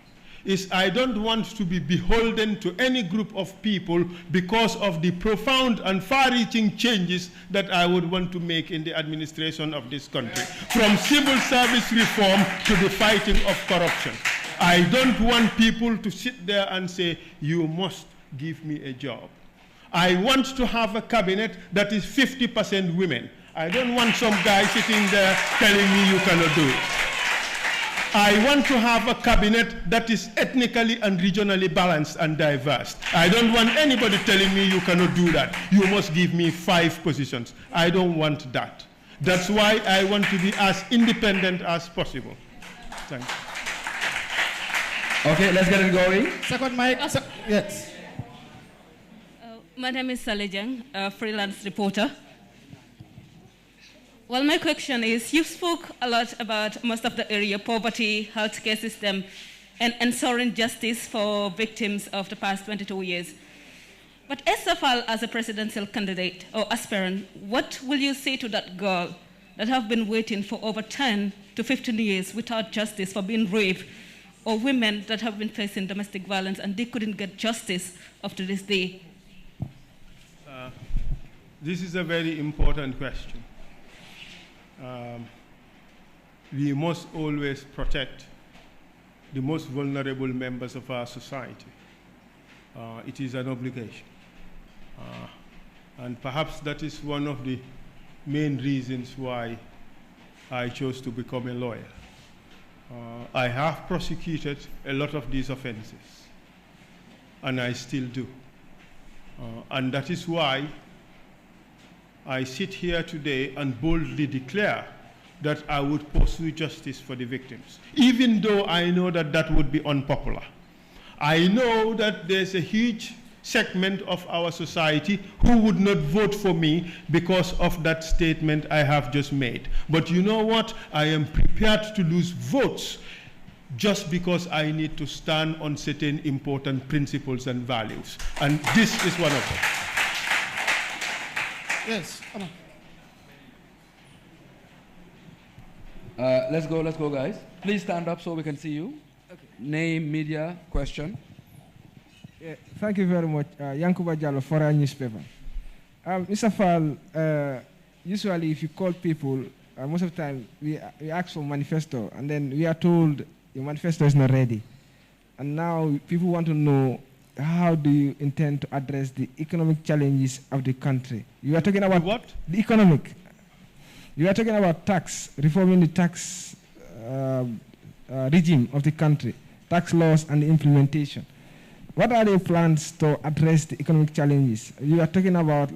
is I don't want to be beholden to any group of people because of the profound and far-reaching changes that I would want to make in the administration of this country, from civil service reform to the fighting of corruption. I don't want people to sit there and say, you must give me a job. I want to have a cabinet that is 50% women. I don't want some guy sitting there telling me you cannot do it. I want to have a cabinet that is ethnically and regionally balanced and diverse. I don't want anybody telling me you cannot do that. You must give me 5 positions. I don't want that. That's why I want to be as independent as possible. Thank you. Okay, let's get it going. Second mic. Yes. My name is Saleh Jang, a freelance reporter. Well, my question is, you spoke a lot about most of the area, poverty, healthcare system, and ensuring justice for victims of the past 22 years. But as a presidential candidate or aspirant, what will you say to that girl that have been waiting for over 10 to 15 years without justice for being raped, or women that have been facing domestic violence and they couldn't get justice up to this day? This is a very important question. We must always protect the most vulnerable members of our society. It is an obligation. And perhaps that is one of the main reasons why I chose to become a lawyer. I have prosecuted a lot of these offenses, and I still do. And that is why I sit here today and boldly declare that I would pursue justice for the victims, even though I know that that would be unpopular. I know that there's a huge segment of our society who would not vote for me because of that statement I have just made. But you know what? I am prepared to lose votes just because I need to stand on certain important principles and values. And this is one of them. Yes. Come on. Let's go, guys. Please stand up so we can see you. Okay. Name, media, question. Yeah, thank you very much. Yankuba Jallo, Foreign Newspaper. Mr. Fall, usually if you call people, most of the time we ask for manifesto, and then we are told your manifesto is not ready. And now people want to know, how do you intend to address the economic challenges of the country? You are talking about what? The economic. You are talking about tax, reforming the tax regime of the country, tax laws and the implementation. What are the plans to address the economic challenges? You are talking about,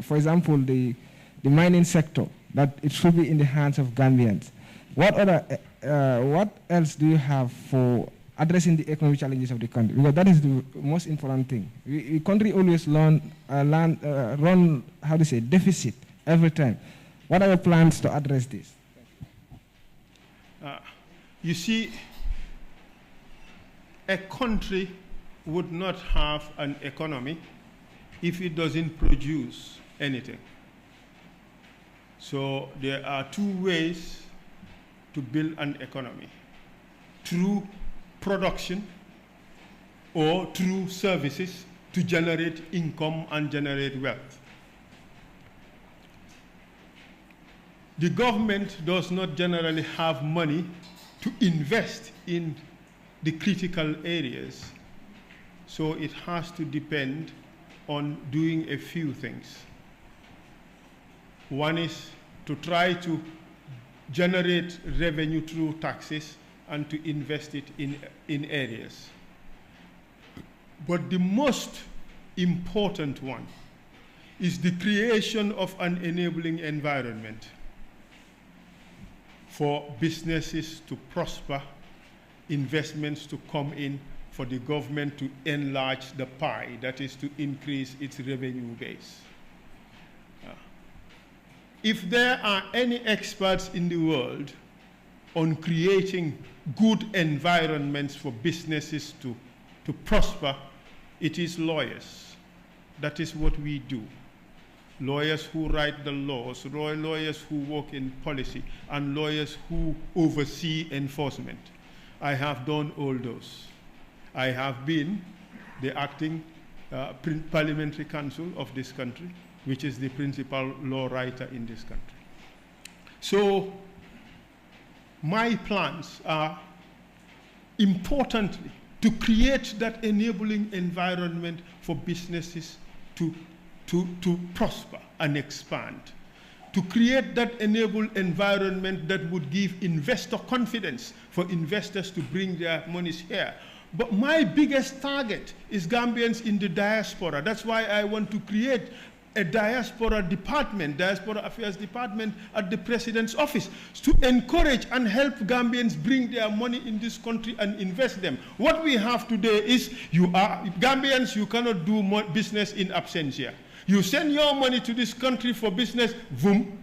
for example, the mining sector, that it should be in the hands of Gambians. What else do you have for addressing the economic challenges of the country? Because that is the most important thing. The country always run, how to say, deficit every time. What are your plans to address this? You see, a country would not have an economy if it doesn't produce anything. So there are two ways to build an economy: through production or through services to generate income and generate wealth. The government does not generally have money to invest in the critical areas, so it has to depend on doing a few things. One is to try to generate revenue through taxes and to invest it in areas. But the most important one is the creation of an enabling environment for businesses to prosper, investments to come in, for the government to enlarge the pie, that is to increase its revenue base. If there are any experts in the world on creating good environments for businesses to prosper, it is lawyers. That is what we do. Lawyers who write the laws, lawyers who work in policy, and lawyers who oversee enforcement. I have done all those. I have been the acting parliamentary counsel of this country, which is the principal law writer in this country. So my plans are, importantly, to create that enabling environment for businesses to prosper and expand, to create that enabled environment that would give investor confidence for investors to bring their monies here. But my biggest target is Gambians in the diaspora. That's why I want to create a diaspora department, diaspora affairs department at the president's office, to encourage and help Gambians bring their money in this country and invest them. What we have today is, Gambians, you cannot do more business in absentia. You send your money to this country for business, boom.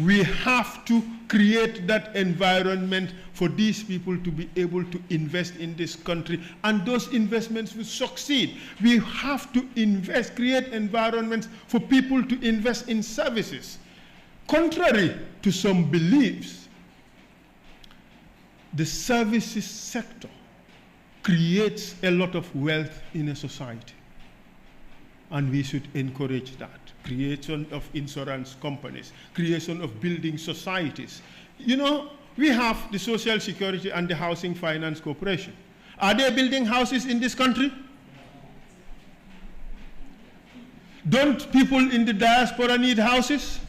We have to create that environment for these people to be able to invest in this country, and those investments will succeed. We have to create environments for people to invest in services. Contrary to some beliefs, the services sector creates a lot of wealth in a society, and we should encourage that. Creation of insurance companies, creation of building societies. You know, we have the Social Security and the Housing Finance Corporation. Are they building houses in this country? Don't people in the diaspora need houses?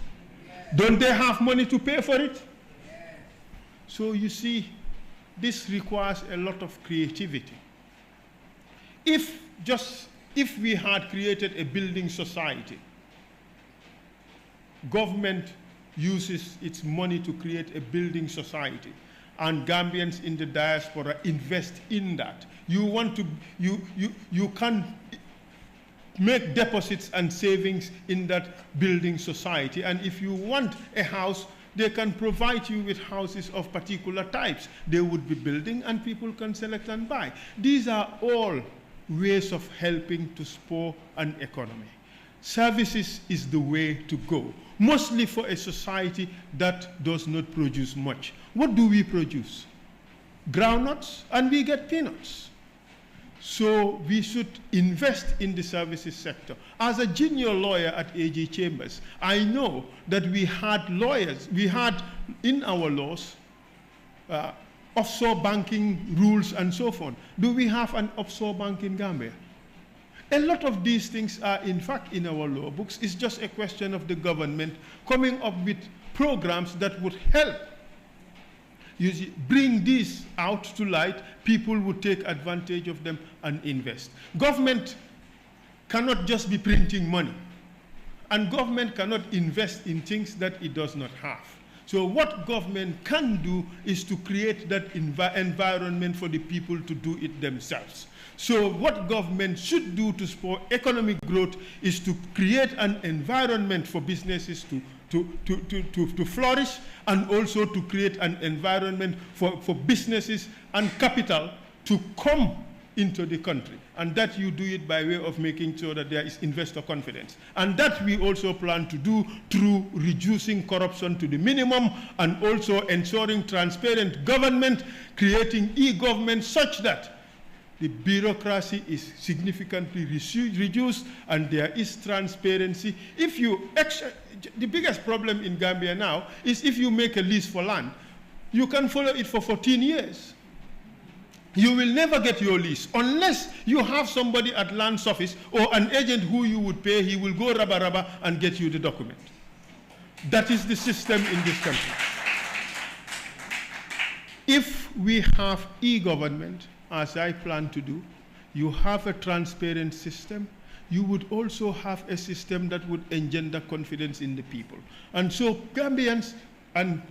Don't they have money to pay for it? So you see, this requires a lot of creativity. If we had created a building society, government uses its money to create a building society, and Gambians in the diaspora invest in that. You can make deposits and savings in that building society, and if you want a house, they can provide you with houses of particular types. They would be building, and people can select and buy. These are all ways of helping to spur an economy. Services is the way to go, mostly for a society that does not produce much. What do we produce? Groundnuts, and we get peanuts. So we should invest in the services sector. As a junior lawyer at AG Chambers, I know that we had lawyers, we had in our laws offshore banking rules and so forth. Do we have an offshore bank in Gambia? A lot of these things are in fact in our law books. It's just a question of the government coming up with programs that would help you see, bring this out to light. People would take advantage of them and invest. Government cannot just be printing money, and government cannot invest in things that it does not have. So what government can do is to create that environment for the people to do it themselves. So what government should do to support economic growth is to create an environment for businesses to flourish, and also to create an environment for businesses and capital to come into the country. And that you do it by way of making sure that there is investor confidence. And that we also plan to do through reducing corruption to the minimum, and also ensuring transparent government, creating e-government such that the bureaucracy is significantly reduced and there is transparency. If you the biggest problem in Gambia now is if you make a lease for land, you can follow it for 14 years. You will never get your lease unless you have somebody at land's office or an agent who you would pay. He will go rubber and get you the document. That is the system in this country. If we have e-government, as I plan to do, you have a transparent system, you would also have a system that would engender confidence in the people. And so Gambians and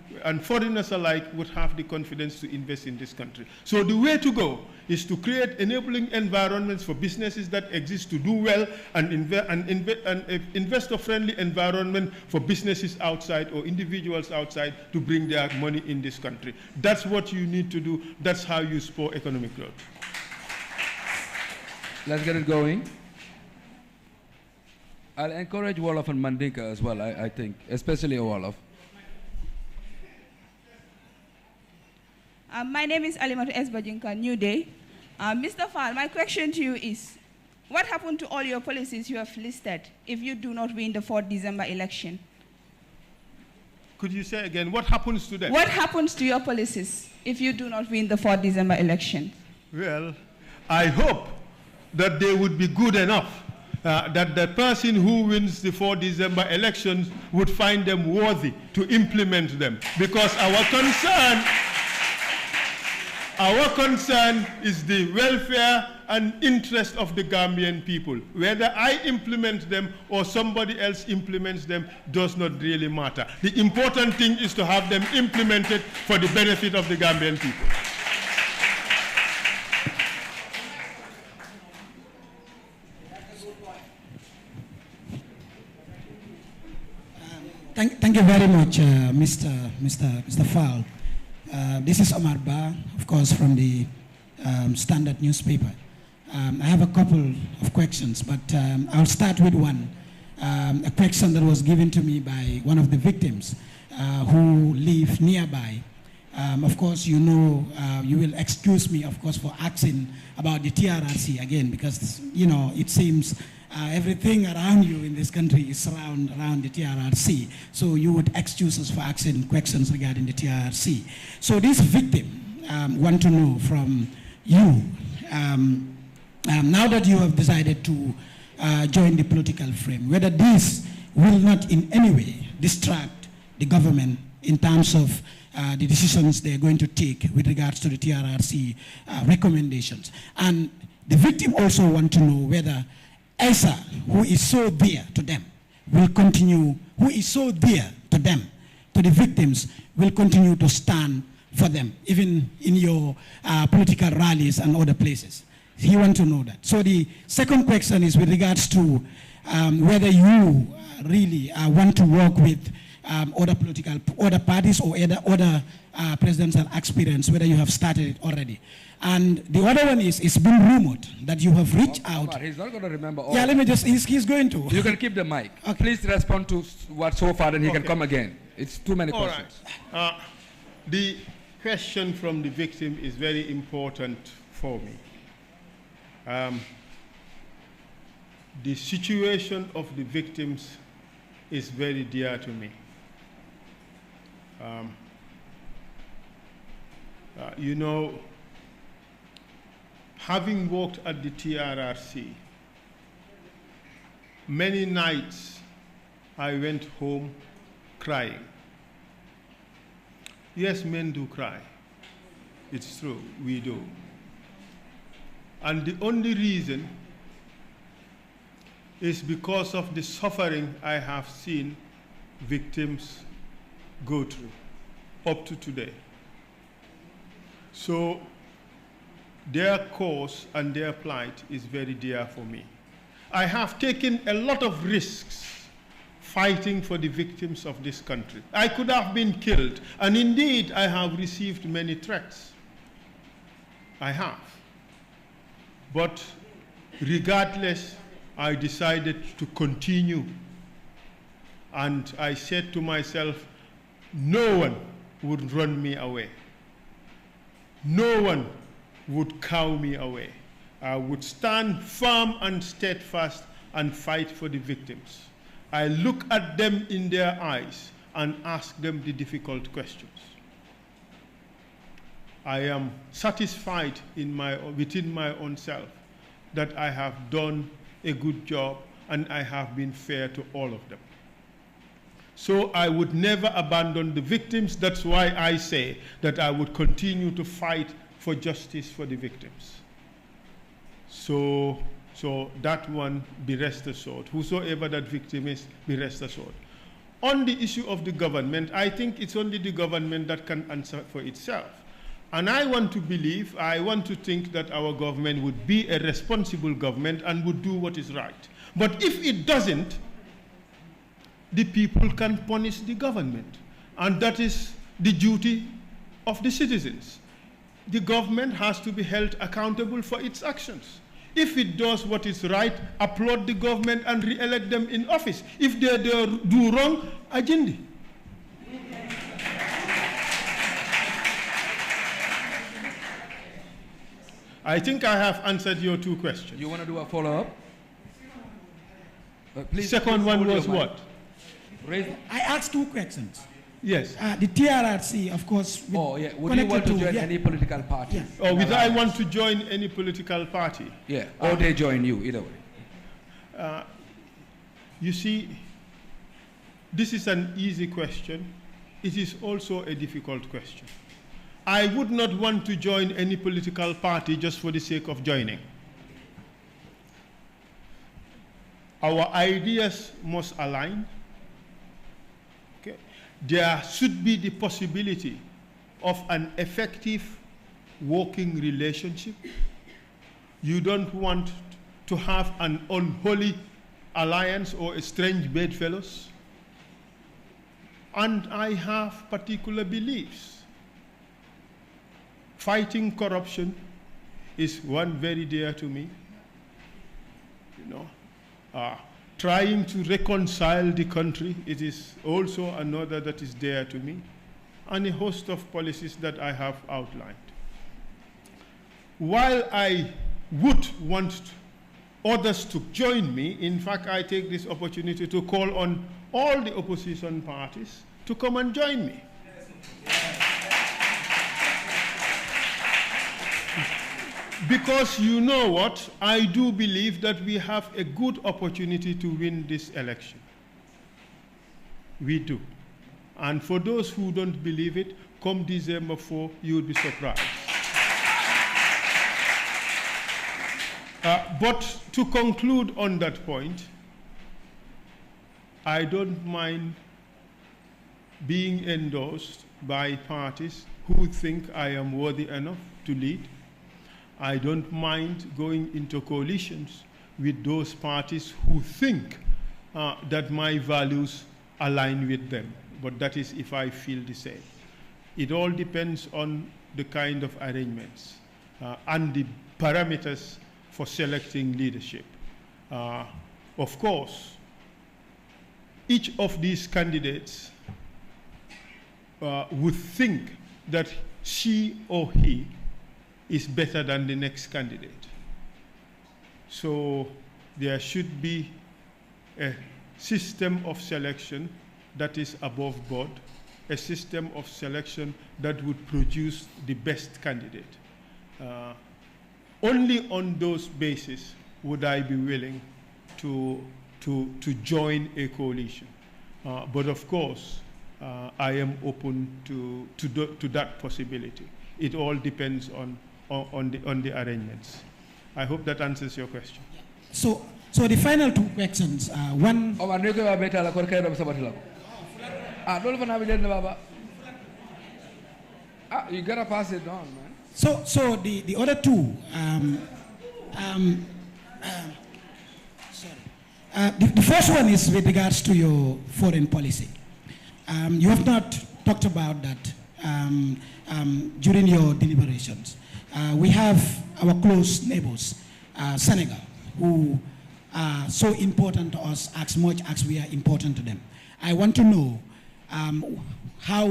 foreigners alike would have the confidence to invest in this country. So the way to go is to create enabling environments for businesses that exist to do well, and investor-friendly environment for businesses outside or individuals outside to bring their money in this country. That's what you need to do. That's how you support economic growth. Let's get it going. I'll encourage Wolof and Mandinka as well, I think, especially Wolof. My name is Alimatu S. Bajinka, New Day. Mr. Fall, my question to you is, what happened to all your policies you have listed if you do not win the 4th December election? Could you say again, what happens to them? What happens to your policies if you do not win the 4th December election? Well, I hope that they would be good enough that the person who wins the 4th December elections would find them worthy to implement them. Because our concern is the welfare and interest of the Gambian people. Whether I implement them or somebody else implements them does not really matter. The important thing is to have them implemented for the benefit of the Gambian people. Thank you very much, Mr. Fall. This is Omar Ba, of course, from the Standard newspaper. I have a couple of questions, but I'll start with one. A question that was given to me by one of the victims who live nearby. Of course, you know, you will excuse me, of course, for asking about the TRRC again, because, you know, it seems everything around you in this country is around the TRRC. So you would excuse us for asking questions regarding the TRRC. So this victim want to know from you, now that you have decided to join the political frame, whether this will not in any way distract the government in terms of the decisions they're going to take with regards to the TRRC recommendations. And the victim also want to know whether ESA, who is so dear to them, will continue, who is so dear to them, to the victims, will continue to stand for them, even in your political rallies and other places. He wants to know that. So the second question is with regards to whether you really want to work with other parties or other presidential experience, whether you have started it already. And the other one is, it's been rumored that you have reached out. He's not going to remember all. Yeah, let me just, he's going to. You can keep the mic. Okay. Please respond to what so far, and he can come again. It's too many questions. Right. The question from the victim is very important for me. The situation of the victims is very dear to me. You know, having worked at the TRRC, many nights I went home crying. Yes, men do cry. It's true, we do. And the only reason is because of the suffering I have seen victims go through up to today. So their cause and their plight is very dear for me. I have taken a lot of risks fighting for the victims of this country. I could have been killed, and indeed I have received many threats. I have. But regardless, I decided to continue. And I said to myself, no one would run me away. No one would cow me away. I would stand firm and steadfast and fight for the victims. I look at them in their eyes and ask them the difficult questions. I am satisfied within my own self that I have done a good job and I have been fair to all of them. So I would never abandon the victims. That's why I say that I would continue to fight for justice for the victims. So that one, be rest assured. Whosoever that victim is, be rest assured. On the issue of the government, I think it's only the government that can answer for itself. And I want to believe, I want to think that our government would be a responsible government and would do what is right. But if it doesn't, the people can punish the government. And that is the duty of the citizens. The government has to be held accountable for its actions. If it does what is right, applaud the government and re-elect them in office. If they do wrong, ajindi. I think I have answered your two questions. You want to do a follow-up? Please. Second one was what? I asked two questions. Yes. The TRRC, of course. Would you want to join any political party? Yeah. Or would I want to join any political party? Yeah, or they join you, either way. You see, this is an easy question. It is also a difficult question. I would not want to join any political party just for the sake of joining. Our ideas must align. Okay. There should be the possibility of an effective working relationship. You don't want to have an unholy alliance or a strange bedfellows. And I have particular beliefs. Fighting corruption is one very dear to me. You know, trying to reconcile the country, it is also another that is dear to me, and a host of policies that I have outlined. While I would want others to join me, in fact, I take this opportunity to call on all the opposition parties to come and join me. Because you know what, I do believe that we have a good opportunity to win this election. We do. And for those who don't believe it, come December 4, you will be surprised. But to conclude on that point, I don't mind being endorsed by parties who think I am worthy enough to lead. I don't mind going into coalitions with those parties who think that my values align with them. But that is if I feel the same. It all depends on the kind of arrangements and the parameters for selecting leadership. Of course, each of these candidates would think that she or he is better than the next candidate. So there should be a system of selection that is above board, a system of selection that would produce the best candidate. Only on those bases would I be willing to join a coalition. But of course, I am open to that possibility. It all depends on the arrangements. I hope that answers your question. So the final two questions. One. You gotta pass it on, man. So the other two. The first one is with regards to your foreign policy. You have not talked about that during your deliberations. We have our close neighbors, Senegal, who are so important to us as much as we are important to them. I want to know how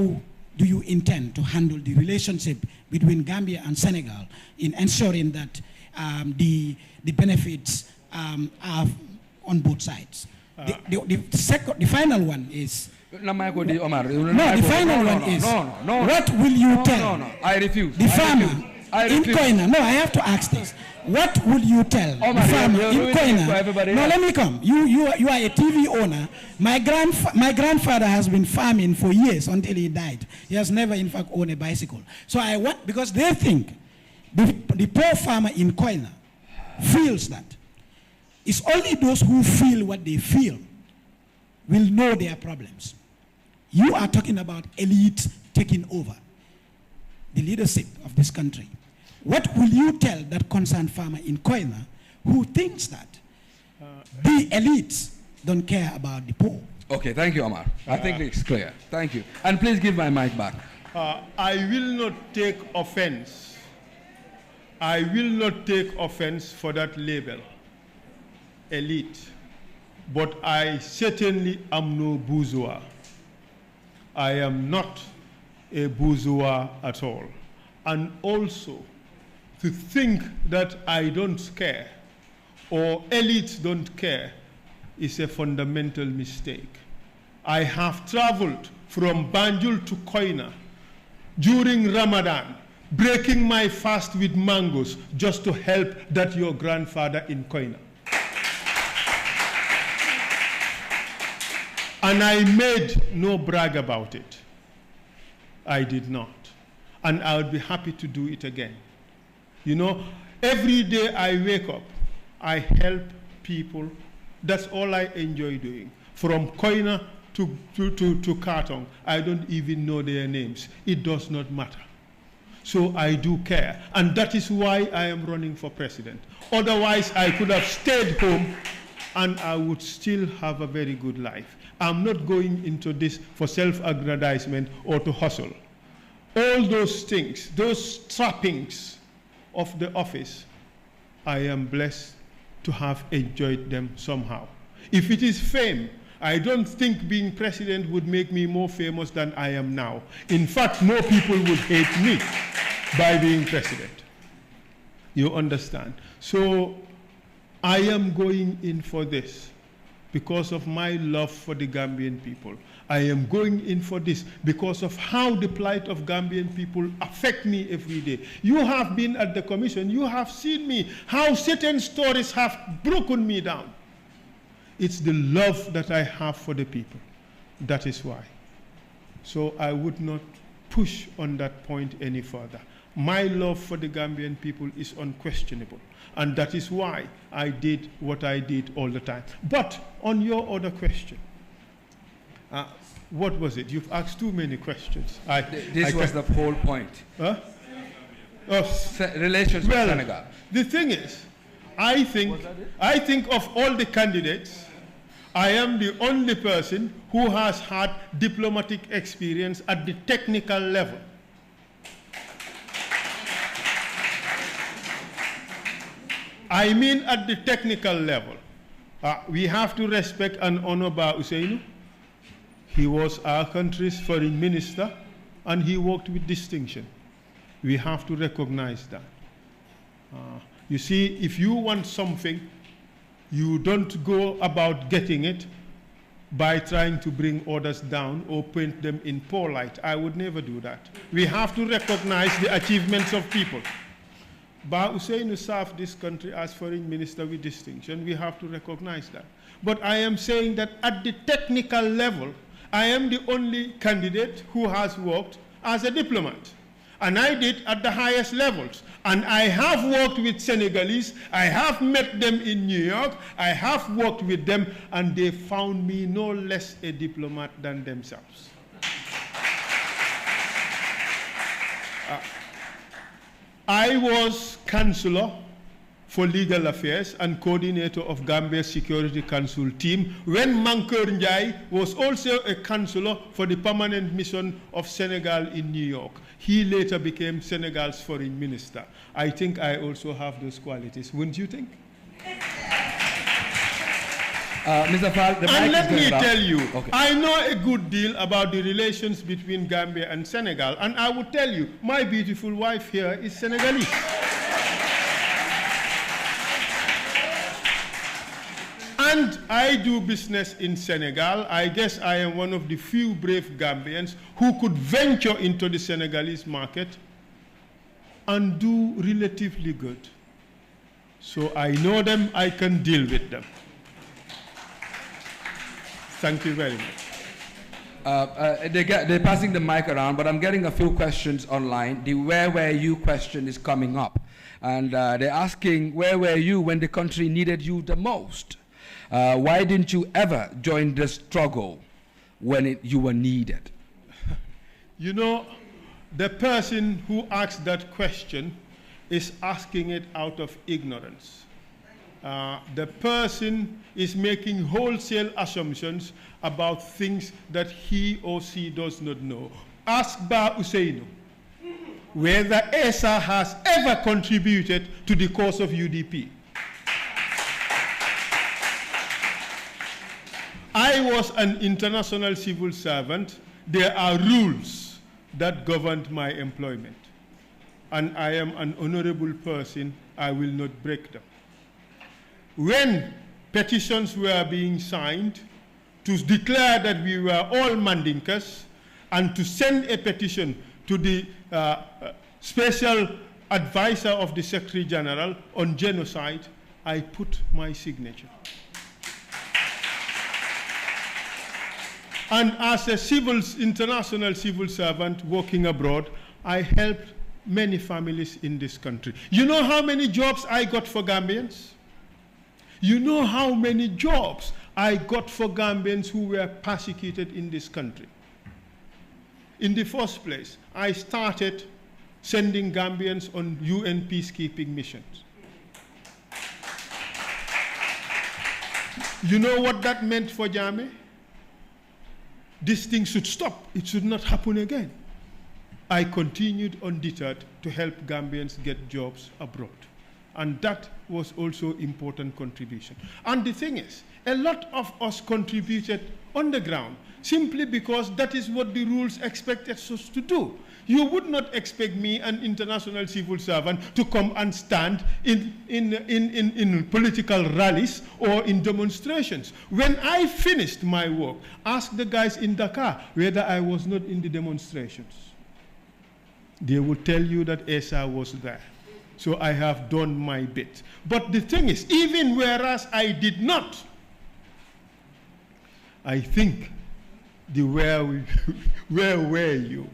do you intend to handle the relationship between Gambia and Senegal in ensuring that the benefits are on both sides. The final one is. No, the final one is. What will you tell? No, I refuse. The farmer in Koina. No, I have to ask this. What will you tell the farmer in Koina? No, let me come. You are a TV owner. My grandfather has been farming for years until he died. He has never, in fact, owned a bicycle. So I want, because they think the poor farmer in Koina feels that it's only those who feel what they feel will know their problems. You are talking about elites taking over the leadership of this country. What will you tell that concerned farmer in Koina who thinks that the elites don't care about the poor? Okay, thank you, Omar. I think it's clear. Thank you. And please give my mic back. I will not take offense. I will not take offense for that label, elite. But I certainly am no bourgeois. I am not a bourgeois at all. And also, to think that I don't care or elites don't care is a fundamental mistake. I have traveled from Banjul to Koina during Ramadan, breaking my fast with mangoes just to help that your grandfather in Koina. And I made no brag about it. I did not. And I would be happy to do it again. You know, every day I wake up, I help people. That's all I enjoy doing. From Koina to Kartong, I don't even know their names. It does not matter. So I do care. And that is why I am running for president. Otherwise, I could have stayed home and I would still have a very good life. I'm not going into this for self-aggrandizement or to hustle. All those things, those trappings of the office, I am blessed to have enjoyed them somehow. If it is fame, I don't think being president would make me more famous than I am now. In fact, more people would hate me by being president. You understand? So I am going in for this because of my love for the Gambian people. I am going in for this because of how the plight of Gambian people affect me every day. You have been at the commission, you have seen me, how certain stories have broken me down. It's the love that I have for the people. That is why. So I would not push on that point any further. My love for the Gambian people is unquestionable. And that is why I did what I did all the time. But on your other question, what was it? You've asked too many questions. This was the whole point. Huh? Relations with Senegal. The thing is, I think of all the candidates, I am the only person who has had diplomatic experience at the technical level. I mean at the technical level. We have to respect and honor Ba Usainu. He was our country's foreign minister and he worked with distinction. We have to recognize that. You see, if you want something, you don't go about getting it by trying to bring others down or paint them in poor light. I would never do that. We have to recognize the achievements of people. Ba Hussein served this country as foreign minister with distinction. We have to recognize that. But I am saying that at the technical level, I am the only candidate who has worked as a diplomat. And I did at the highest levels. And I have worked with Senegalese. I have met them in New York. I have worked with them, and they found me no less a diplomat than themselves. I was Councillor for Legal Affairs and coordinator of Gambia Security Council team when Mankeur Njai was also a councillor for the permanent mission of Senegal in New York. He later became Senegal's foreign minister. I think I also have those qualities, wouldn't you think? Mr. Fall, the and mic let is me going tell up. you, Okay. I know a good deal about the relations between Gambia and Senegal, and I would tell you, my beautiful wife here is Senegalese. And I do business in Senegal. I guess I am one of the few brave Gambians who could venture into the Senegalese market and do relatively good. So I know them, I can deal with them. Thank you very much. They're passing the mic around, but I'm getting a few questions online. The where were you question is coming up. And they're asking, where were you when the country needed you the most? Why didn't you ever join the struggle when you were needed? You know, the person who asked that question is asking it out of ignorance. The person is making wholesale assumptions about things that he or she does not know. Ask Ba Usainu whether ESA has ever contributed to the cause of UDP. I was an international civil servant. There are rules that governed my employment. And I am an honorable person. I will not break them. When petitions were being signed to declare that we were all Mandinkas and to send a petition to the special advisor of the Secretary General on genocide, I put my signature. And as a international civil servant working abroad, I helped many families in this country. You know how many jobs I got for Gambians? You know how many jobs I got for Gambians who were persecuted in this country? In the first place, I started sending Gambians on UN peacekeeping missions. You know what that meant for Jammeh? This thing should stop. It should not happen again. I continued undeterred to help Gambians get jobs abroad. And that was also important contribution. And the thing is, a lot of us contributed on the ground simply because that is what the rules expected us to do. You would not expect me, an international civil servant, to come and stand in political rallies or in demonstrations. When I finished my work, ask the guys in Dakar whether I was not in the demonstrations. They would tell you that ESA was there. So I have done my bit. But the thing is, even whereas I did not, I think the where were you,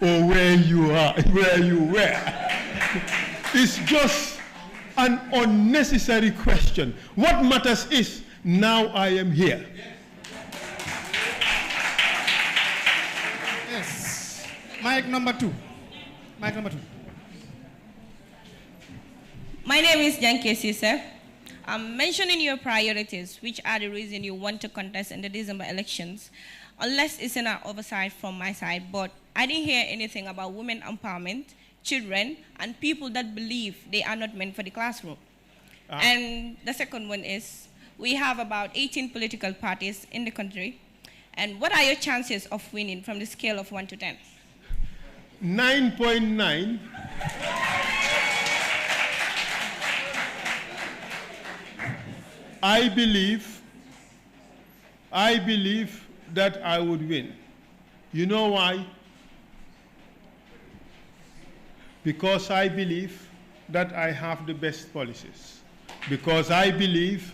or where you are, where you were, is just an unnecessary question. What matters is, now I am here. Yes. Mic number two. Mic number two. My name is Janke Sise. I'm mentioning your priorities, which are the reason you want to contest in the December elections, unless it's an oversight from my side. But I didn't hear anything about women empowerment, children, and people that believe they are not meant for the classroom. And the second one is, we have about 18 political parties in the country. And what are your chances of winning from the scale of 1 to 10? 9.9. I believe that I would win. You know why? Because I believe that I have the best policies. Because I believe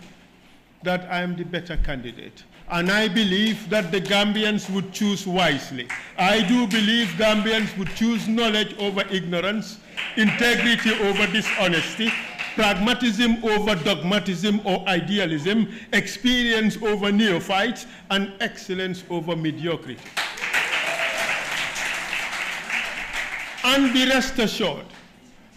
that I am the better candidate. And I believe that the Gambians would choose wisely. I do believe Gambians would choose knowledge over ignorance, integrity over dishonesty, pragmatism over dogmatism or idealism, experience over neophytes, and excellence over mediocrity. And be rest assured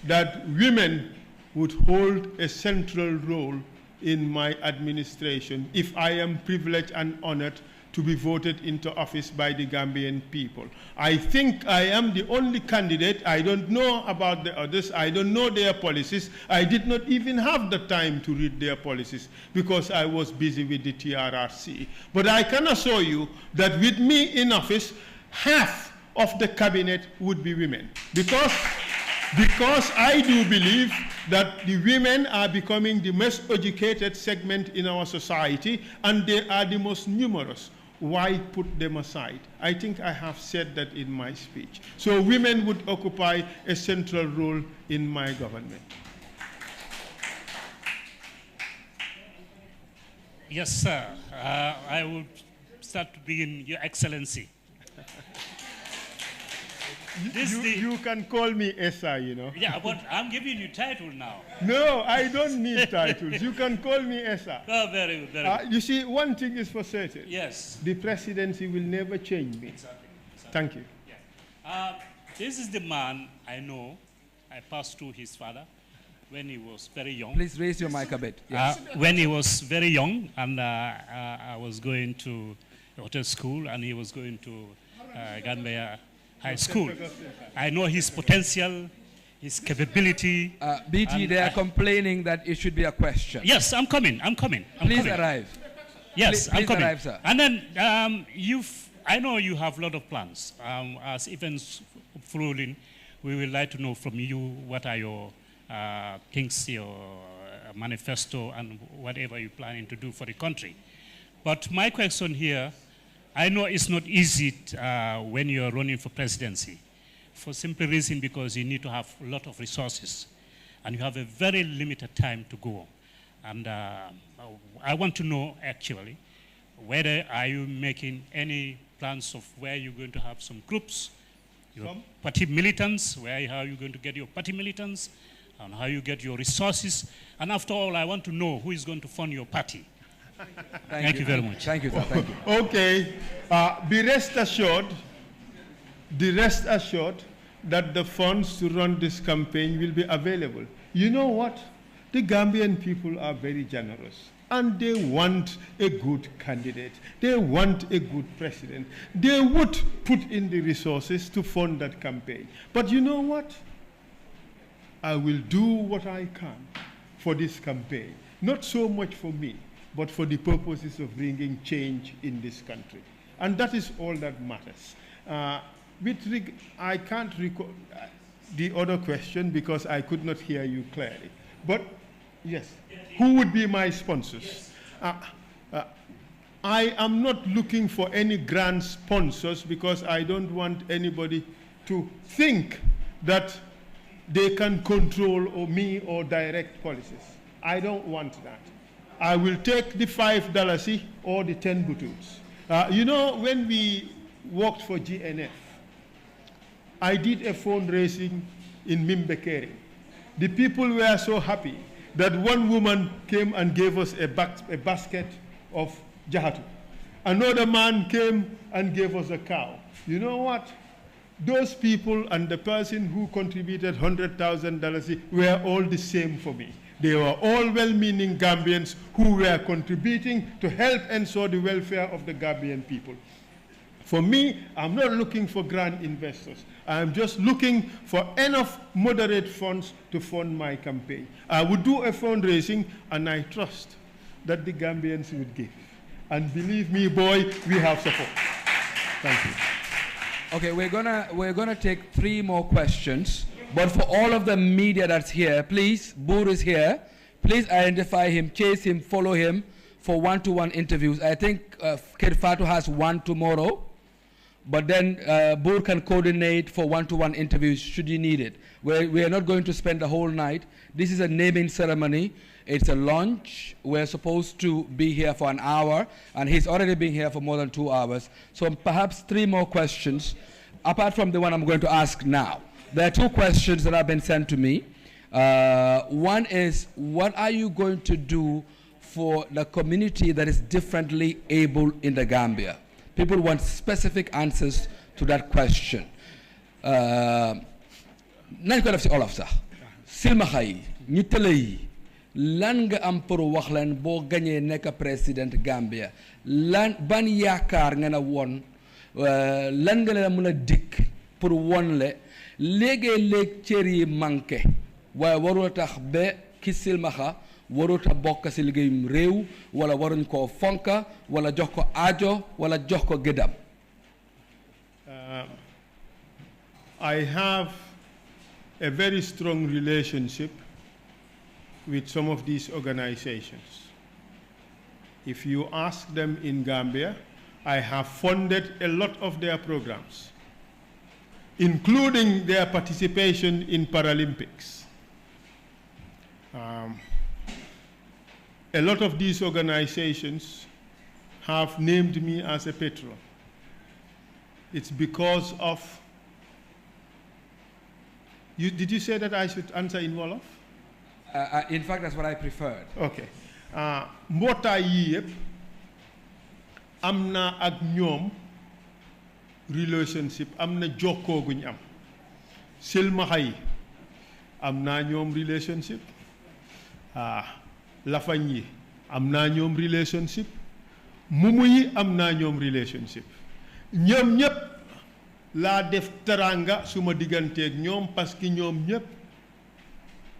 that women would hold a central role in my administration if I am privileged and honored to be voted into office by the Gambian people. I think I am the only candidate. I don't know about the others. I don't know their policies. I did not even have the time to read their policies because I was busy with the TRRC. But I can assure you that with me in office, half of the cabinet would be women. Because I do believe that the women are becoming the most educated segment in our society, and they are the most numerous. Why put them aside? I think I have said that in my speech. So women would occupy a central role in my government. Yes, sir. I would start to begin, Your Excellency. You can call me Esa, you know. Yeah, but I'm giving you title now. No, I don't need titles. You can call me Esa. Oh, very good, very good. You see, one thing is for certain. Yes. The presidency will never change me. Exactly. Thank you. Yeah. This is the man I know. I passed through his father when he was very young. Please raise your mic a bit. Yes. When he was very young, and I was going to hotel school, and he was going to Gambia High School. I know his potential, his capability. BT, they are complaining that it should be a question. Yes, I'm coming. Please arrive. Yes, please I'm coming. Arrive, sir. And then I know you have a lot of plans. As events flowing, we would like to know from you what are your things, your manifesto, and whatever you're planning to do for the country. But my question here, I know it's not easy when you're running for presidency, for simple reason because you need to have a lot of resources, and you have a very limited time to go. And I want to know, actually, whether are you making any plans of where you're going to have some groups, your party militants, how are you going to get your party militants, and how you get your resources. And after all, I want to know who is going to fund your party. Thank you very much. Thank you, sir. Thank you. Okay. Be rest assured that the funds to run this campaign will be available. You know what? The Gambian people are very generous, and they want a good candidate. They want a good president. They would put in the resources to fund that campaign. But you know what? I will do what I can for this campaign. Not so much for me, but for the purposes of bringing change in this country. And that is all that matters. I can't recall the other question because I could not hear you clearly. But yes, who would be my sponsors? I am not looking for any grand sponsors because I don't want anybody to think that they can control me or direct policies. I don't want that. I will take the $5 or the 10 bututs. You know, when we worked for GNF, I did a fundraising in Mimbekere. The people were so happy that one woman came and gave us a basket of jahatu. Another man came and gave us a cow. You know what? Those people and the person who contributed $100,000 were all the same for me. They were all well-meaning Gambians who were contributing to help ensure the welfare of the Gambian people. For me, I'm not looking for grand investors. I'm just looking for enough moderate funds to fund my campaign. I would do a fundraising, and I trust that the Gambians would give. And believe me, boy, we have support. Thank you. Okay, we're gonna take 3 more questions. But for all of the media that's here, please, Boor is here. please identify him, chase him, follow him for one-to-one interviews. I think Kerfatu has one tomorrow, but then Boer can coordinate for one-to-one interviews should you need it. We are not going to spend the whole night. This is a naming ceremony. It's a lunch. We're supposed to be here for an hour, and he's already been here for more than 2 hours. So perhaps 3 more questions, apart from the one I'm going to ask now. There are 2 questions that have been sent to me. One is, what are you going to do for the community that is differently able in the Gambia? People want specific answers to that question. Nañ ko def ci olof sax silmaxa yi ñi tële yi lan nga am pour wax leen boo gañee nekk président Gambia lan ban yaakaar nga na woon lan nga leen mën a dikk pour won le léegi-léeg cër yi manqué waaye warul tax ba ki silmaxa warut a bokk ci liggéeyum réew wala waruñ koo fonka wala jox ko aajo wala jox ko gëdam. I have a very strong relationship with some of these organizations. If you ask them in Gambia, I have funded a lot of their programs, including their participation in Paralympics. A lot of these organizations have named me as a patron. It's because of, did you say that I should answer in Wolof? In fact, that's what I preferred. Okay. Mbootaay yi yëpp am na ak ñoom relationship, am na jokkoo guñ am. Silmaxa yi am naa ñoom relationship. Lafañ yi am naa ñoom relationship. Mumu yi am naa ñoom relationship. Ñoom ñëpp laa def teranga suma digganteeg ñoom parce que ñoom ñëpp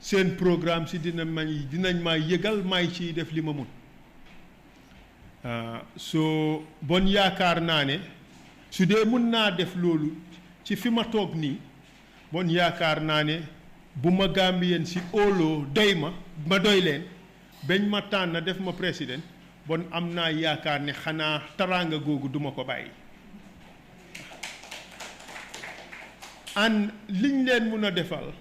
seen programme si dinañ ma yëgal may ci def li ma mun. So bon yaakaar naa ne su dee mun naa def loolu ci fi ma toog nii bon yaakaar naa ne bu ma Gambien si óoloo doy ma doy leen bañ ma tànn def ma président bon am naa yaakaar ne xanaa taranga googu duma ko bàyyi. an liñ leen mun a defal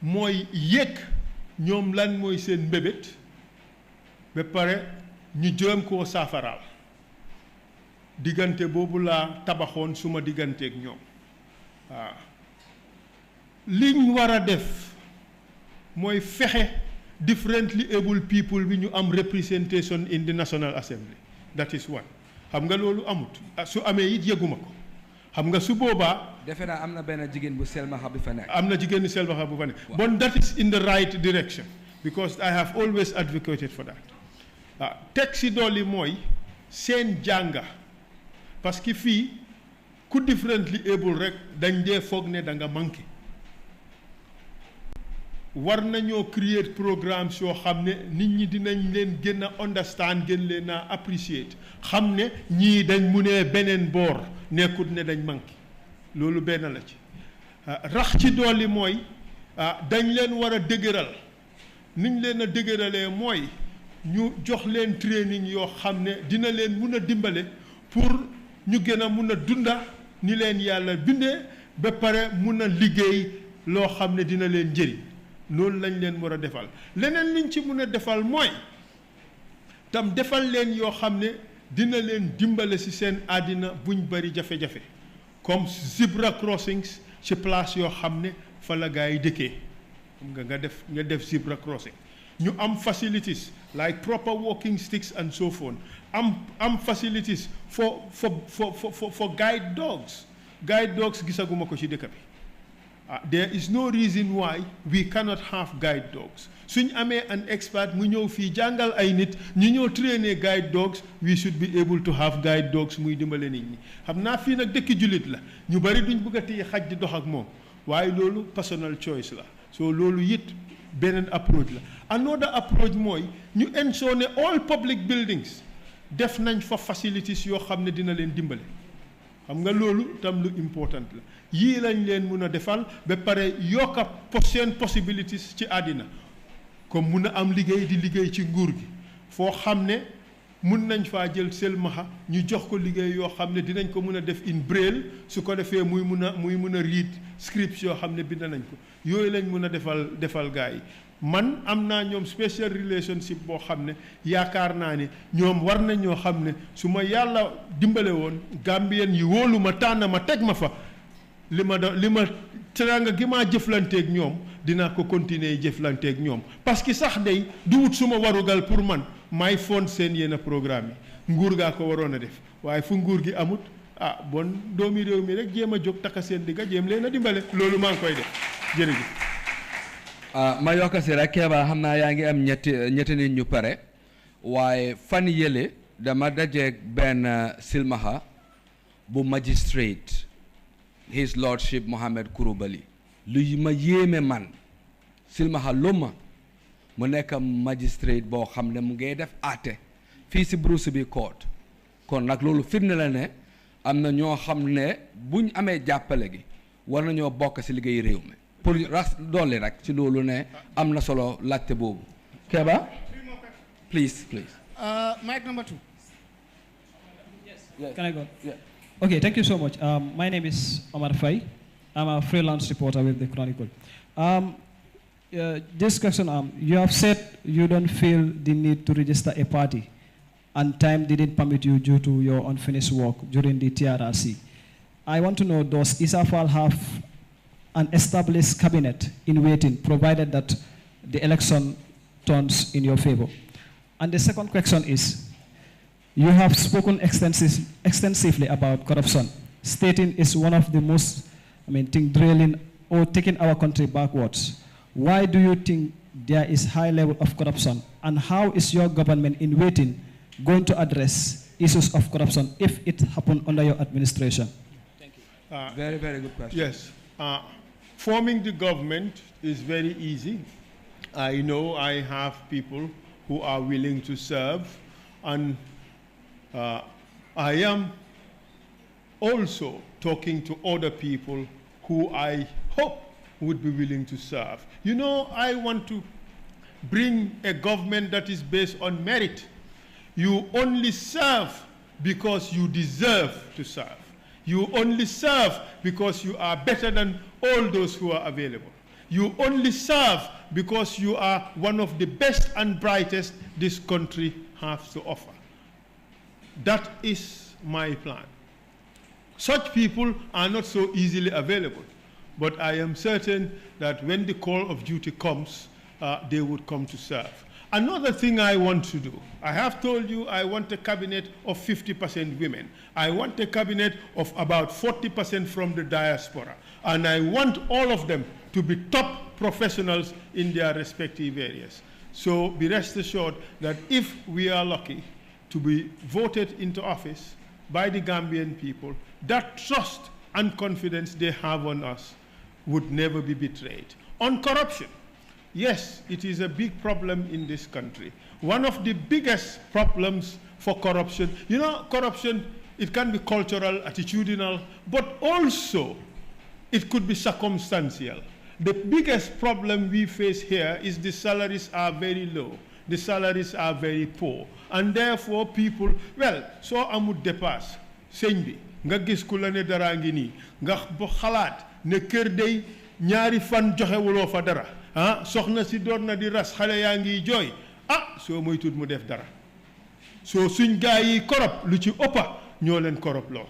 mooy yëg ñoom lan mooy seen mbébét ba pare ñu jéem koo saafaraal diggante boobu laa tabaxoon suma digganteeg ñoom waaw liñ war a def mooy fexe differently able people bi ñu am representation in the National Assembly. That is one. xam nga loolu amut su amee it yëguma ko xam nga su boobaa. defe naa am na benn jigéen bu selmaxa bi fa nekk. am na jigéen bu selmaxa bu fa nekk. But that is in the right direction because I have always advocated for that. teg si dolli mooy seen jànga parce que fii ku differently able rek dañ dee foog ne da nga manqué. war nañoo create programmes yoo xam ne nit ñi dinañ leen gën a understand gën leen a appreciate xam ne ñii dañ mu ne beneen boor nekkut ne dañ manqué loolu benn la ci rax ci dolli mooy dañ leen war a dëgëral niñ leen a dëgëralee mooy ñu jox leen training yoo xam ne dina leen mun a dimbale pour ñu gën a mun a dunda ni leen yàlla bindee ba pare mun a liggéey loo xam ne dina leen njëriñ loolu lañ leen war a defal leneen liñ ci mun a defal mooy tam defal leen yoo xam ne dina leen dimbale ci seen àddina buñ bari jafe-jafe comme zebra crossings ci place yoo xam ne fa la gaa yi dëkkee nga def zebra crossing ñu am facilities like proper walking sticks and so forth am facilities for guide dogs gisaguma ko ci dëkk bi. There is no reason why we cannot have guide dogs. Suñ amee an expert mu ñëw fii jàngal ay nit ñu ñëw trainer guide dogs we should be able to have guide dogs muy dimbale nit ñi xam naa fii nag dëkki jullit la ñu bari duñ bëgg a téye xaj di dox ak moom waaye loolu personal choice la so loolu it beneen approach la. Another approach mooy ñu ensure ne all public buildings def nañ fa facilities yoo xam ne dina leen dimbale xam nga loolu tam lu important la yii lañ leen mun a defal ba pare yokka seen possibilities ci àddina comme mun a am liggéey di liggéey ci nguur gi foo xam ne mun nañ faa jël selmaxa ñu jox ko liggéey yoo xam ne dinañ ko mun a def in braille su ko defee muy mun a read scripts yoo xam ne bind nañ ko yooyu lañ mun a defal gars yi man am naa ñoom special relationship boo xam ne yaakaar naa ne ñoom war nañ ñoo xam ne su ma yàlla dimbale woon Gambien yi wóolu ma tànn ma teg ma fa li ma teranga gi maa jëflanteeg ñoom dinaa ko continuer jëflanteeg ñoom parce que sax day du wut suma warugal pour man may fond seen yenn programme yi nguur gaa ko waroon a def waaye fu nguur gi amut ah bon doomi réew mi rek jéem a jóg takka seen digga jéem leen a dimbale loolu maa ngi koy def jërëjëf. ma yokk si rek Keba xam naa yaa ngi am ñetti nit ñu pare waaye fan yële dama dajeeg benn silmaxa bu magistrate His Lordship Mohamed Kouroubali lu ma yéeme man silmaxa luma mu nekk magistrate boo xam ne mu ngay def àtte fii si Bruce Court kon nag loolu firnde la ne am na ñoo xam ne buñ amee jàppale gi war nañoo bokk si liggéey réew mi pour ras dolli rek ci loolu ne am na solo laajte boobu. Keba please. Mic number 2. Yes. Can I go? Yeah. Okay, thank you so much. My name is Omar Faye. I'm a freelance reporter with the Chronicle. This question, you have said you don't feel the need to register a party and time didn't permit you due to your unfinished work during the TRRC. I want to know, does Isafal have an established cabinet in waiting, provided that the election turns in your favor? And the second question is, you have spoken extensively about corruption, stating it's one of the most, drilling or taking our country backwards. Why do you think there is high level of corruption, and how is your government in waiting going to address issues of corruption if it happened under your administration? Thank you. Very, very good question. Yes. Forming the government is very easy. I know I have people who are willing to serve, and I am also talking to other people who I hope would be willing to serve. You know, I want to bring a government that is based on merit. You only serve because you deserve to serve. You only serve because you are better than all those who are available. You only serve because you are one of the best and brightest this country has to offer. That is my plan. Such people are not so easily available, but I am certain that when the call of duty comes, they would come to serve. Another thing I want to do, I have told you I want a cabinet of 50% women. I want a cabinet of about 40% from the diaspora. And I want all of them to be top professionals in their respective areas. So be rest assured that if we are lucky to be voted into office by the Gambian people, that trust and confidence they have on us would never be betrayed. On corruption, yes, it is a big problem in this country. One of the biggest problems for corruption, you know, corruption, it can be cultural, attitudinal, but also it could be circumstantial. The biggest problem we face here is the salaries are very low. The salaries are very poor. And therefore people, well, so amut dépasse, sëñ bi, nga gis ku la ne dara ngi nii, nga xalaat ne kër day ñaari fan joxewuloo fa dara. Soxna si door na di ras xale yaa ngi jooy soo moytuwul mu def dara soo suñ gaa yi korop lu ci ëppa ñoo leen korop loo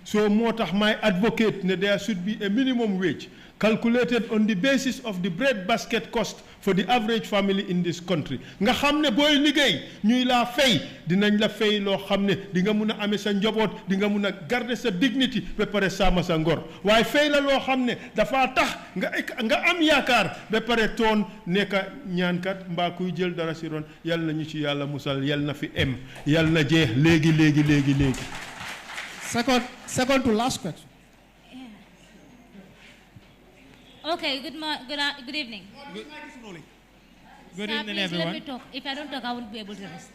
so moo tax may advocate ne there should be a minimum wage calculated on the basis of the bread basket cost for the average family in this country nga xam ne booy liggéey ñuy laa fay dinañ la fay loo xam ne di nga mun a amee sa njaboot di nga mun a garder sa dignity ba pare sàmm sa ngor waaye fay la loo xam ne dafa tax nga am yaakaar ba pare toon nekka ñaankat mbaa kuy jël dara si ron yal na ñu ci yàlla musal yal na fi em yal na jeex léegi. Second to last question. Okay, good evening. Good evening, Please everyone. let me talk. If I don't talk, I won't be able to rest.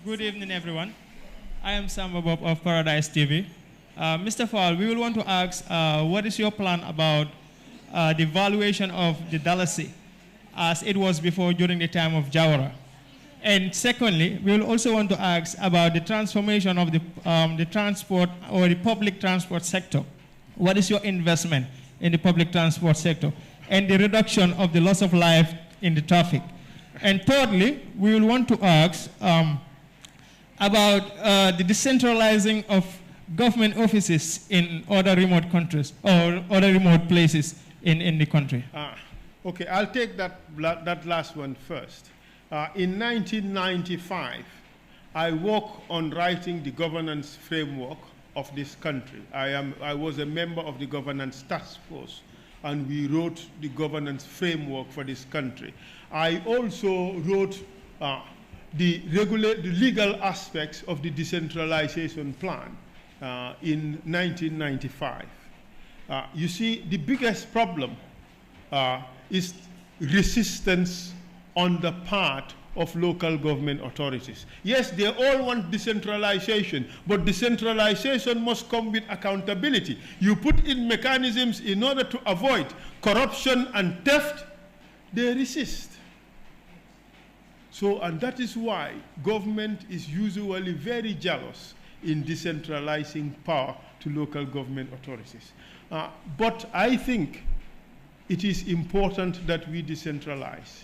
Good evening, everyone. I am Samba Bob of Paradise TV. Mr. Fall, we will want to ask, what is your plan about the valuation of the Dalasi as it was before during the time of Jawara? And secondly, we will also want to ask about the transformation of the transport or the public transport sector. What is your investment in the public transport sector? And the reduction of the loss of life in the traffic. And thirdly, we will want to ask about the decentralizing of government offices in other remote countries or other remote places in the country. Okay, I'll take that last one first. In 1995, I worked on writing the governance framework of this country. I was a member of the governance task force, and we wrote the governance framework for this country. I also wrote the legal aspects of the decentralization plan in 1995. You see, the biggest problem is resistance on the part of local government authorities. Yes, they all want decentralization, but decentralization must come with accountability. You put in mechanisms in order to avoid corruption and theft, they resist. So, and that is why government is usually very jealous in decentralizing power to local government authorities. But I think it is important that we decentralize.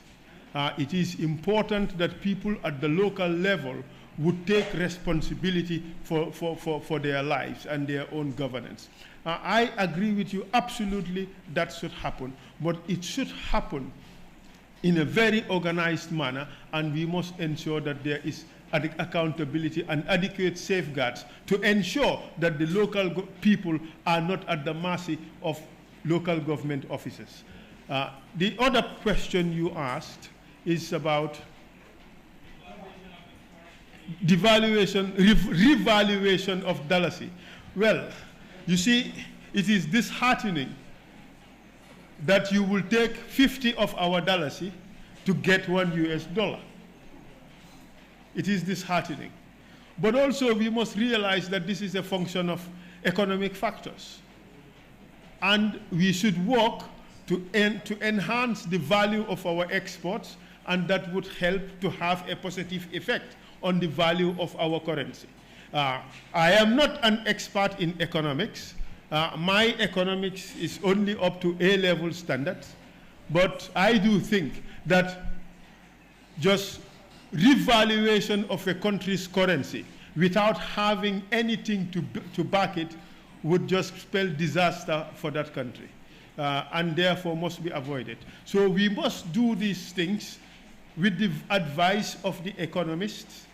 It is important that people at the local level would take responsibility for their lives and their own governance. I agree with you, absolutely, that should happen, but it should happen in a very organized manner, and we must ensure that there is accountability and adequate safeguards to ensure that the local people are not at the mercy of local government officers. The other question you asked is about devaluation, revaluation of dalasi. Well, you see, it is disheartening that you will take 50 of our dalasi to get $1 US. It is disheartening. But also we must realize that this is a function of economic factors. And we should work to enhance the value of our exports, and that would help to have a positive effect on the value of our currency. I am not an expert in economics. My economics is only up to A-level standards, but I do think that just revaluation of a country's currency without having anything to back it would just spell disaster for that country, and therefore must be avoided. So we must do these things with the advice of the economists,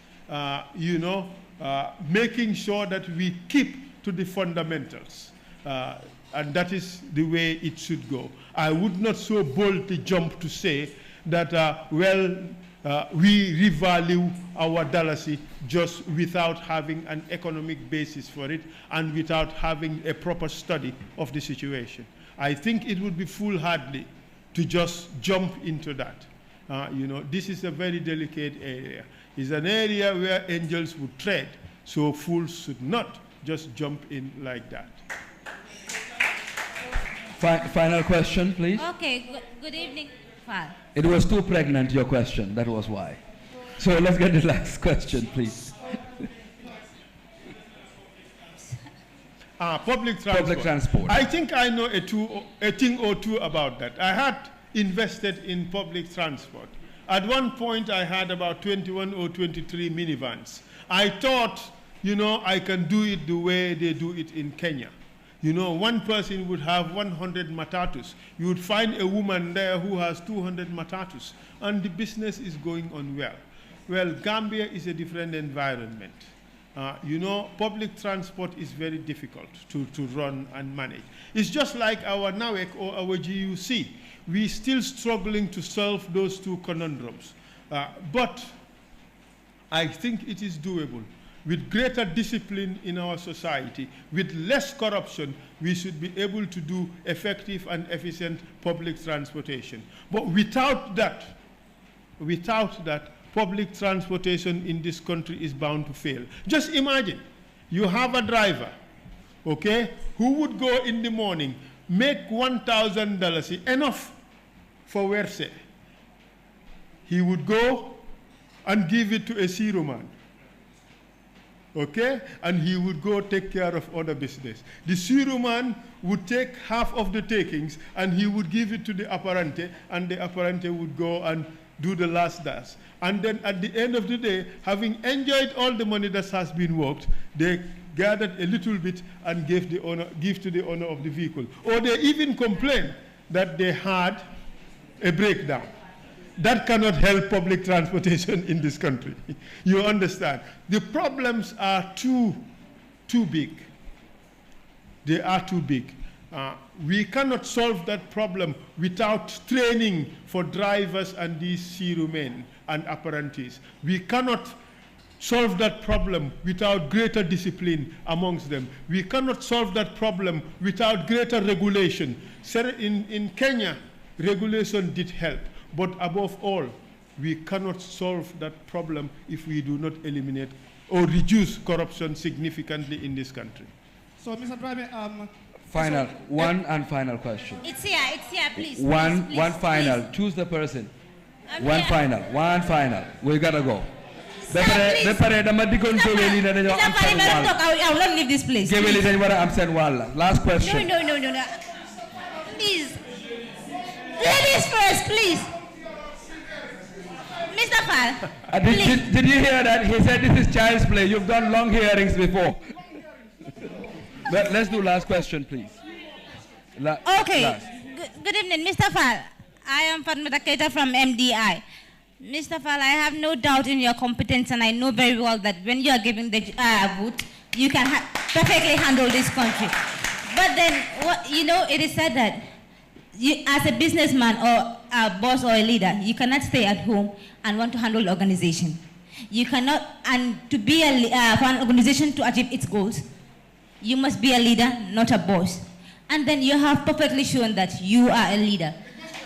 making sure that we keep to the fundamentals. And that is the way it should go. I would not so boldly jump to say that, we revalue our dalasi just without having an economic basis for it and without having a proper study of the situation. I think it would be foolhardy to just jump into that. This is a very delicate area. It's an area where angels would tread, so fools should not just jump in like that. Final question, please. Okay, good evening, Fal. It was too pregnant, your question, that was why. So let's get the last question, please. Public transport. Public transport. I think I know a thing or two about that. I had invested in public transport. At one point, I had about 21 or 23 minivans. I thought, I can do it the way they do it in Kenya. One person would have 100 matatus. You would find a woman there who has 200 matatus, and the business is going on well. Well, Gambia is a different environment. Public transport is very difficult to run and manage. It's just like our NAWEC or our GUC. We're still struggling to solve those two conundrums. But I think it is doable. With greater discipline in our society, with less corruption, we should be able to do effective and efficient public transportation. But without that, public transportation in this country is bound to fail. Just imagine, you have a driver, okay, who would go in the morning, make $1,000, enough for Werse, he would go and give it to a zero man. Okay? And he would go take care of other business. The zero man would take half of the takings and he would give it to the apparente, and the apparente would go and do the last dash. And then at the end of the day, having enjoyed all the money that has been worked, they gathered a little bit and give to the owner of the vehicle. Or they even complained that they had a breakdown. That cannot help public transportation in this country. You understand? The problems are too big. They are too big. We cannot solve that problem without training for drivers and these zero men and apprentices. We cannot solve that problem without greater discipline amongst them. We cannot solve that problem without greater regulation. In Kenya, regulation did help. But above all, we cannot solve that problem if we do not eliminate or reduce corruption significantly in this country. So, Mr. Drame, final question. It's here, please. One final. Please. Choose the person. One final. We gotta go. Sir, please. I will not leave this place. Last question. No. Please. Ladies first, please. Mr. Fal. Did you hear that? He said this is child's play. You've done long hearings before. But let's do last question, please. Okay. Good evening, Mr. Fal. I am Fatma Keita from MDI. Mr. Fal, I have no doubt in your competence, and I know very well that when you are giving the vote, you can perfectly handle this country. But then, it is said that you, as a businessman or a boss or a leader, you cannot stay at home and want to handle the organization. You cannot, and to be for an organization to achieve its goals, you must be a leader, not a boss. And then you have perfectly shown that you are a leader.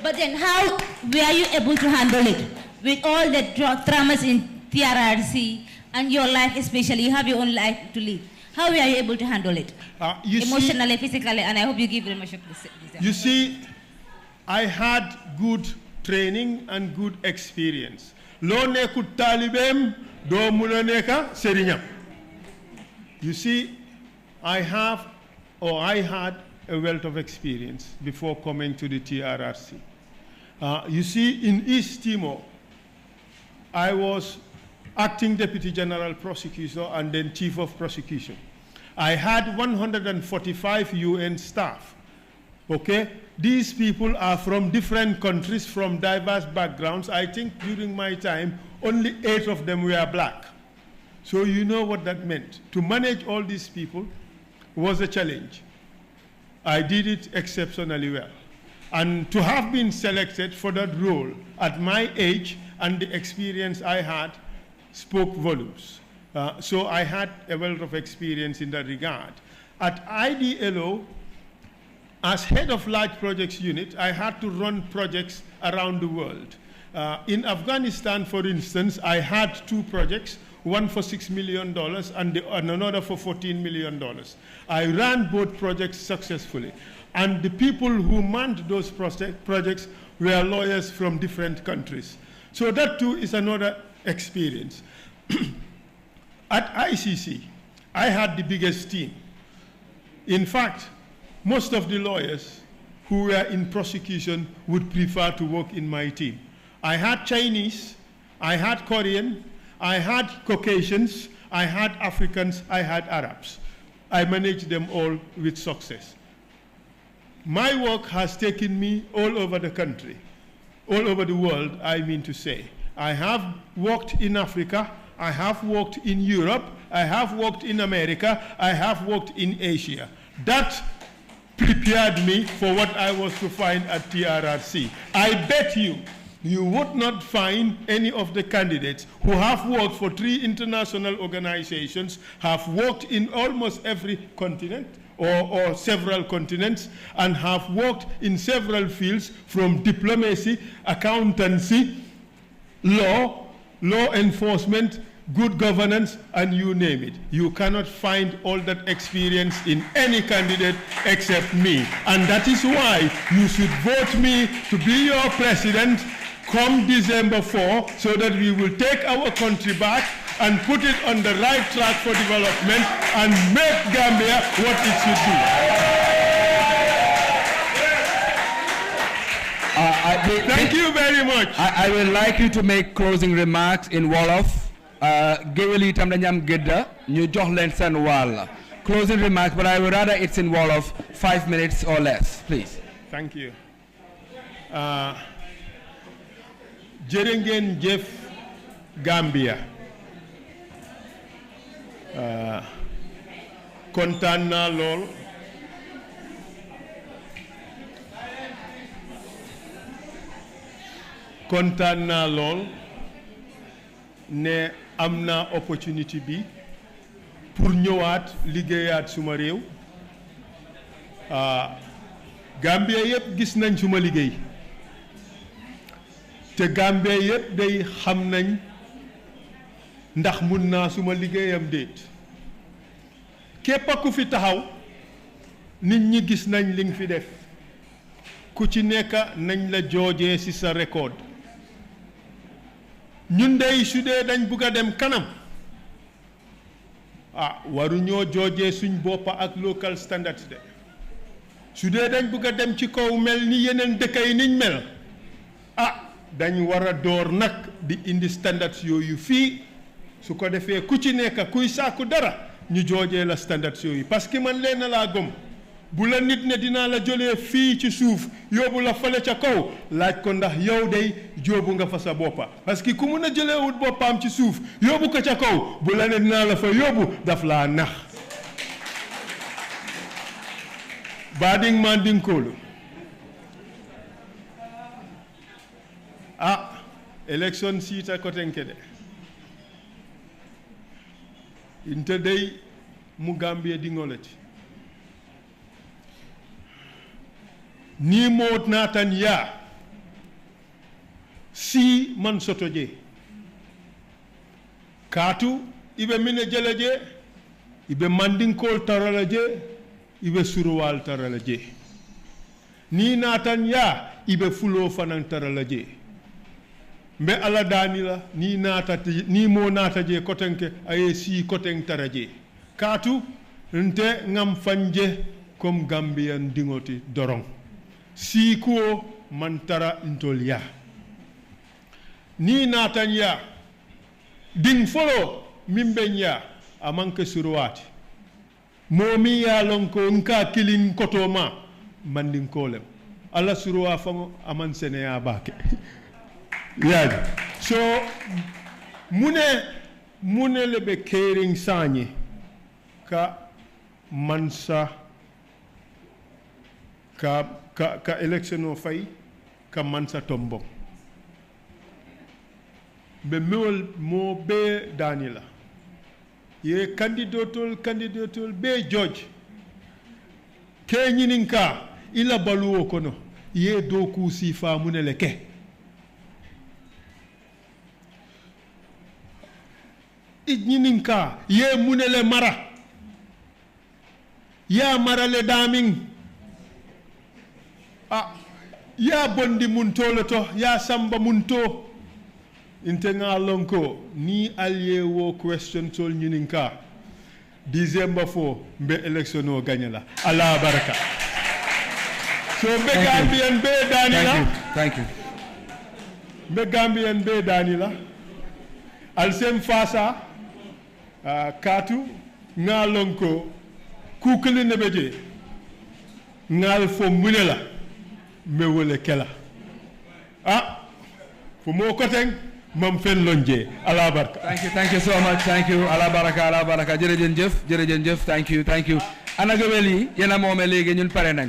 But then how were you able to handle it? With all the traumas in TRRC and your life especially, you have your own life to live. How were you able to handle it? Emotionally, physically, and I hope you give very much of this. You see, I had good training and good experience. Lo nekut talibem do mulaneka serinyam. You see, I had a wealth of experience before coming to the TRRC. You see, in East Timor, I was acting Deputy General Prosecutor and then Chief of Prosecution. I had 145 UN staff, okay? These people are from different countries, from diverse backgrounds. I think during my time, only 8 of them were black. So you know what that meant. To manage all these people was a challenge. I did it exceptionally well. And to have been selected for that role at my age and the experience I had spoke volumes. So I had a wealth of experience in that regard. At IDLO, as head of large projects unit, I had to run projects around the world. In Afghanistan, for instance, I had 2 projects, one for $6 million and another for $14 million. I ran both projects successfully. And the people who manned those projects were lawyers from different countries. So that too is another experience. At ICC, I had the biggest team. In fact, most of the lawyers who were in prosecution would prefer to work in my team. I had Chinese, I had Korean, I had Caucasians, I had Africans, I had Arabs. I managed them all with success. My work has taken me all over the country, all over the world, I mean to say. I have worked in Africa, I have worked in Europe, I have worked in America, I have worked in Asia. That prepared me for what I was to find at TRRC. I bet you would not find any of the candidates who have worked for 3 international organizations, have worked in almost every continent or several continents, and have worked in several fields from diplomacy, accountancy, law enforcement, good governance, and you name it. You cannot find all that experience in any candidate except me. And that is why you should vote me to be your president, come December 4 so that we will take our country back and put it on the right track for development and make Gambia what it should be. Thank you very much. I would like you to make closing remarks in Wolof. Geweli tam dañu am gëdda ñu jox leen seen wàll. Closing remarks, but I would rather it's in Wolof, 5 minutes or less, please. Thank you. Jërë ngeen jëf Gambia. Kontaan naa lool. Kontaan naa lool ne am naa opportunity bi pour ñëwaat liggéeyaat suma réew. Gambia yëpp gis nañ suma liggéey te Gambia yëpp day xam nañ ndax mun naa suma liggéeyam déet képp ku fi taxaw nit ñi gis nañ li nga fi def ku ci nekk nañ la joojee ci sa record ñun dey su dee dañ bugg a dem kanam waruñoo joojee suñ boppa ak local standards de su dee dañ bugg a dem ci kaw mel ni yeneen dëkk yi niñ mel dañ war a door nag di indi standards yooyu fii su ko defee ku ci nekk kuy sàkku dara ñu joojee la standards yooyu parce que man leen laa gëm bu la nit ne dinaa la jëlee fii ci suuf yóbbu la fale ca kaw laaj ko ndax yow day jóobu nga fa sa boppa parce que ku mun a jëleewut boppam ci suuf yóbbu ko ca kaw bu la ne dinaa la fa yóbbu daf laa nax baading mandinkoolu election siita kotenke de inte dey mu Gambia dingolati ni mot natan ya si man sotoje katu ibe mine jeleje ibe mandinkol taralaje ibe suruwal taralaje ni natan ya ibe fulo fanan taralaje mbe ala danila ni natati ni mo nataje kotenke aye si koten taraje katu nte ngam fanje comme Gambian dingoti dorong si ko mantara ntol ya ni natan ya ding folo mimben ya amanke suruwati momi ya lonko nka kilin kotoma mandin kolem ala suruwa fango aman sene ya bake yeah. So mune lebe caring sanye ka mansa ka election o fay ka mansa tombo be mewol mo be danila ye candidatul be George ke nyininka ila baluwo kono ye doku sifa munele ke idnininka ye munele mara ya marale daming ya bondi muntolo to ya samba munto intenga lonko ni allié wo question tol nyininka December 4 mbe election o gagnala ala baraka so mbe Gambian be danila thank you mbe Gambian be danila alsem fasa katu ngalonko kukuli nebeje ngal fo munela me wole kela fo mo koteng mam fen lonje ala barka thank you so much thank you ala baraka jërëjëf thank you ana gaweli yena moome léegi ñun pare nañ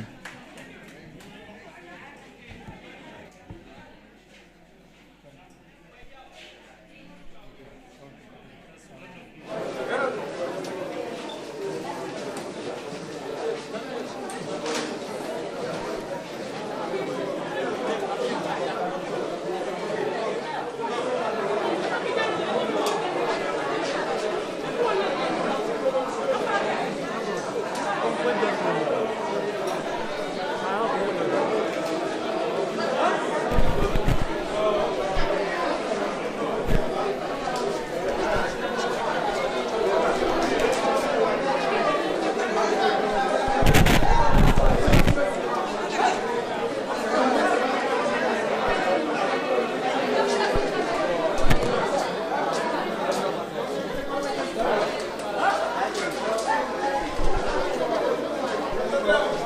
You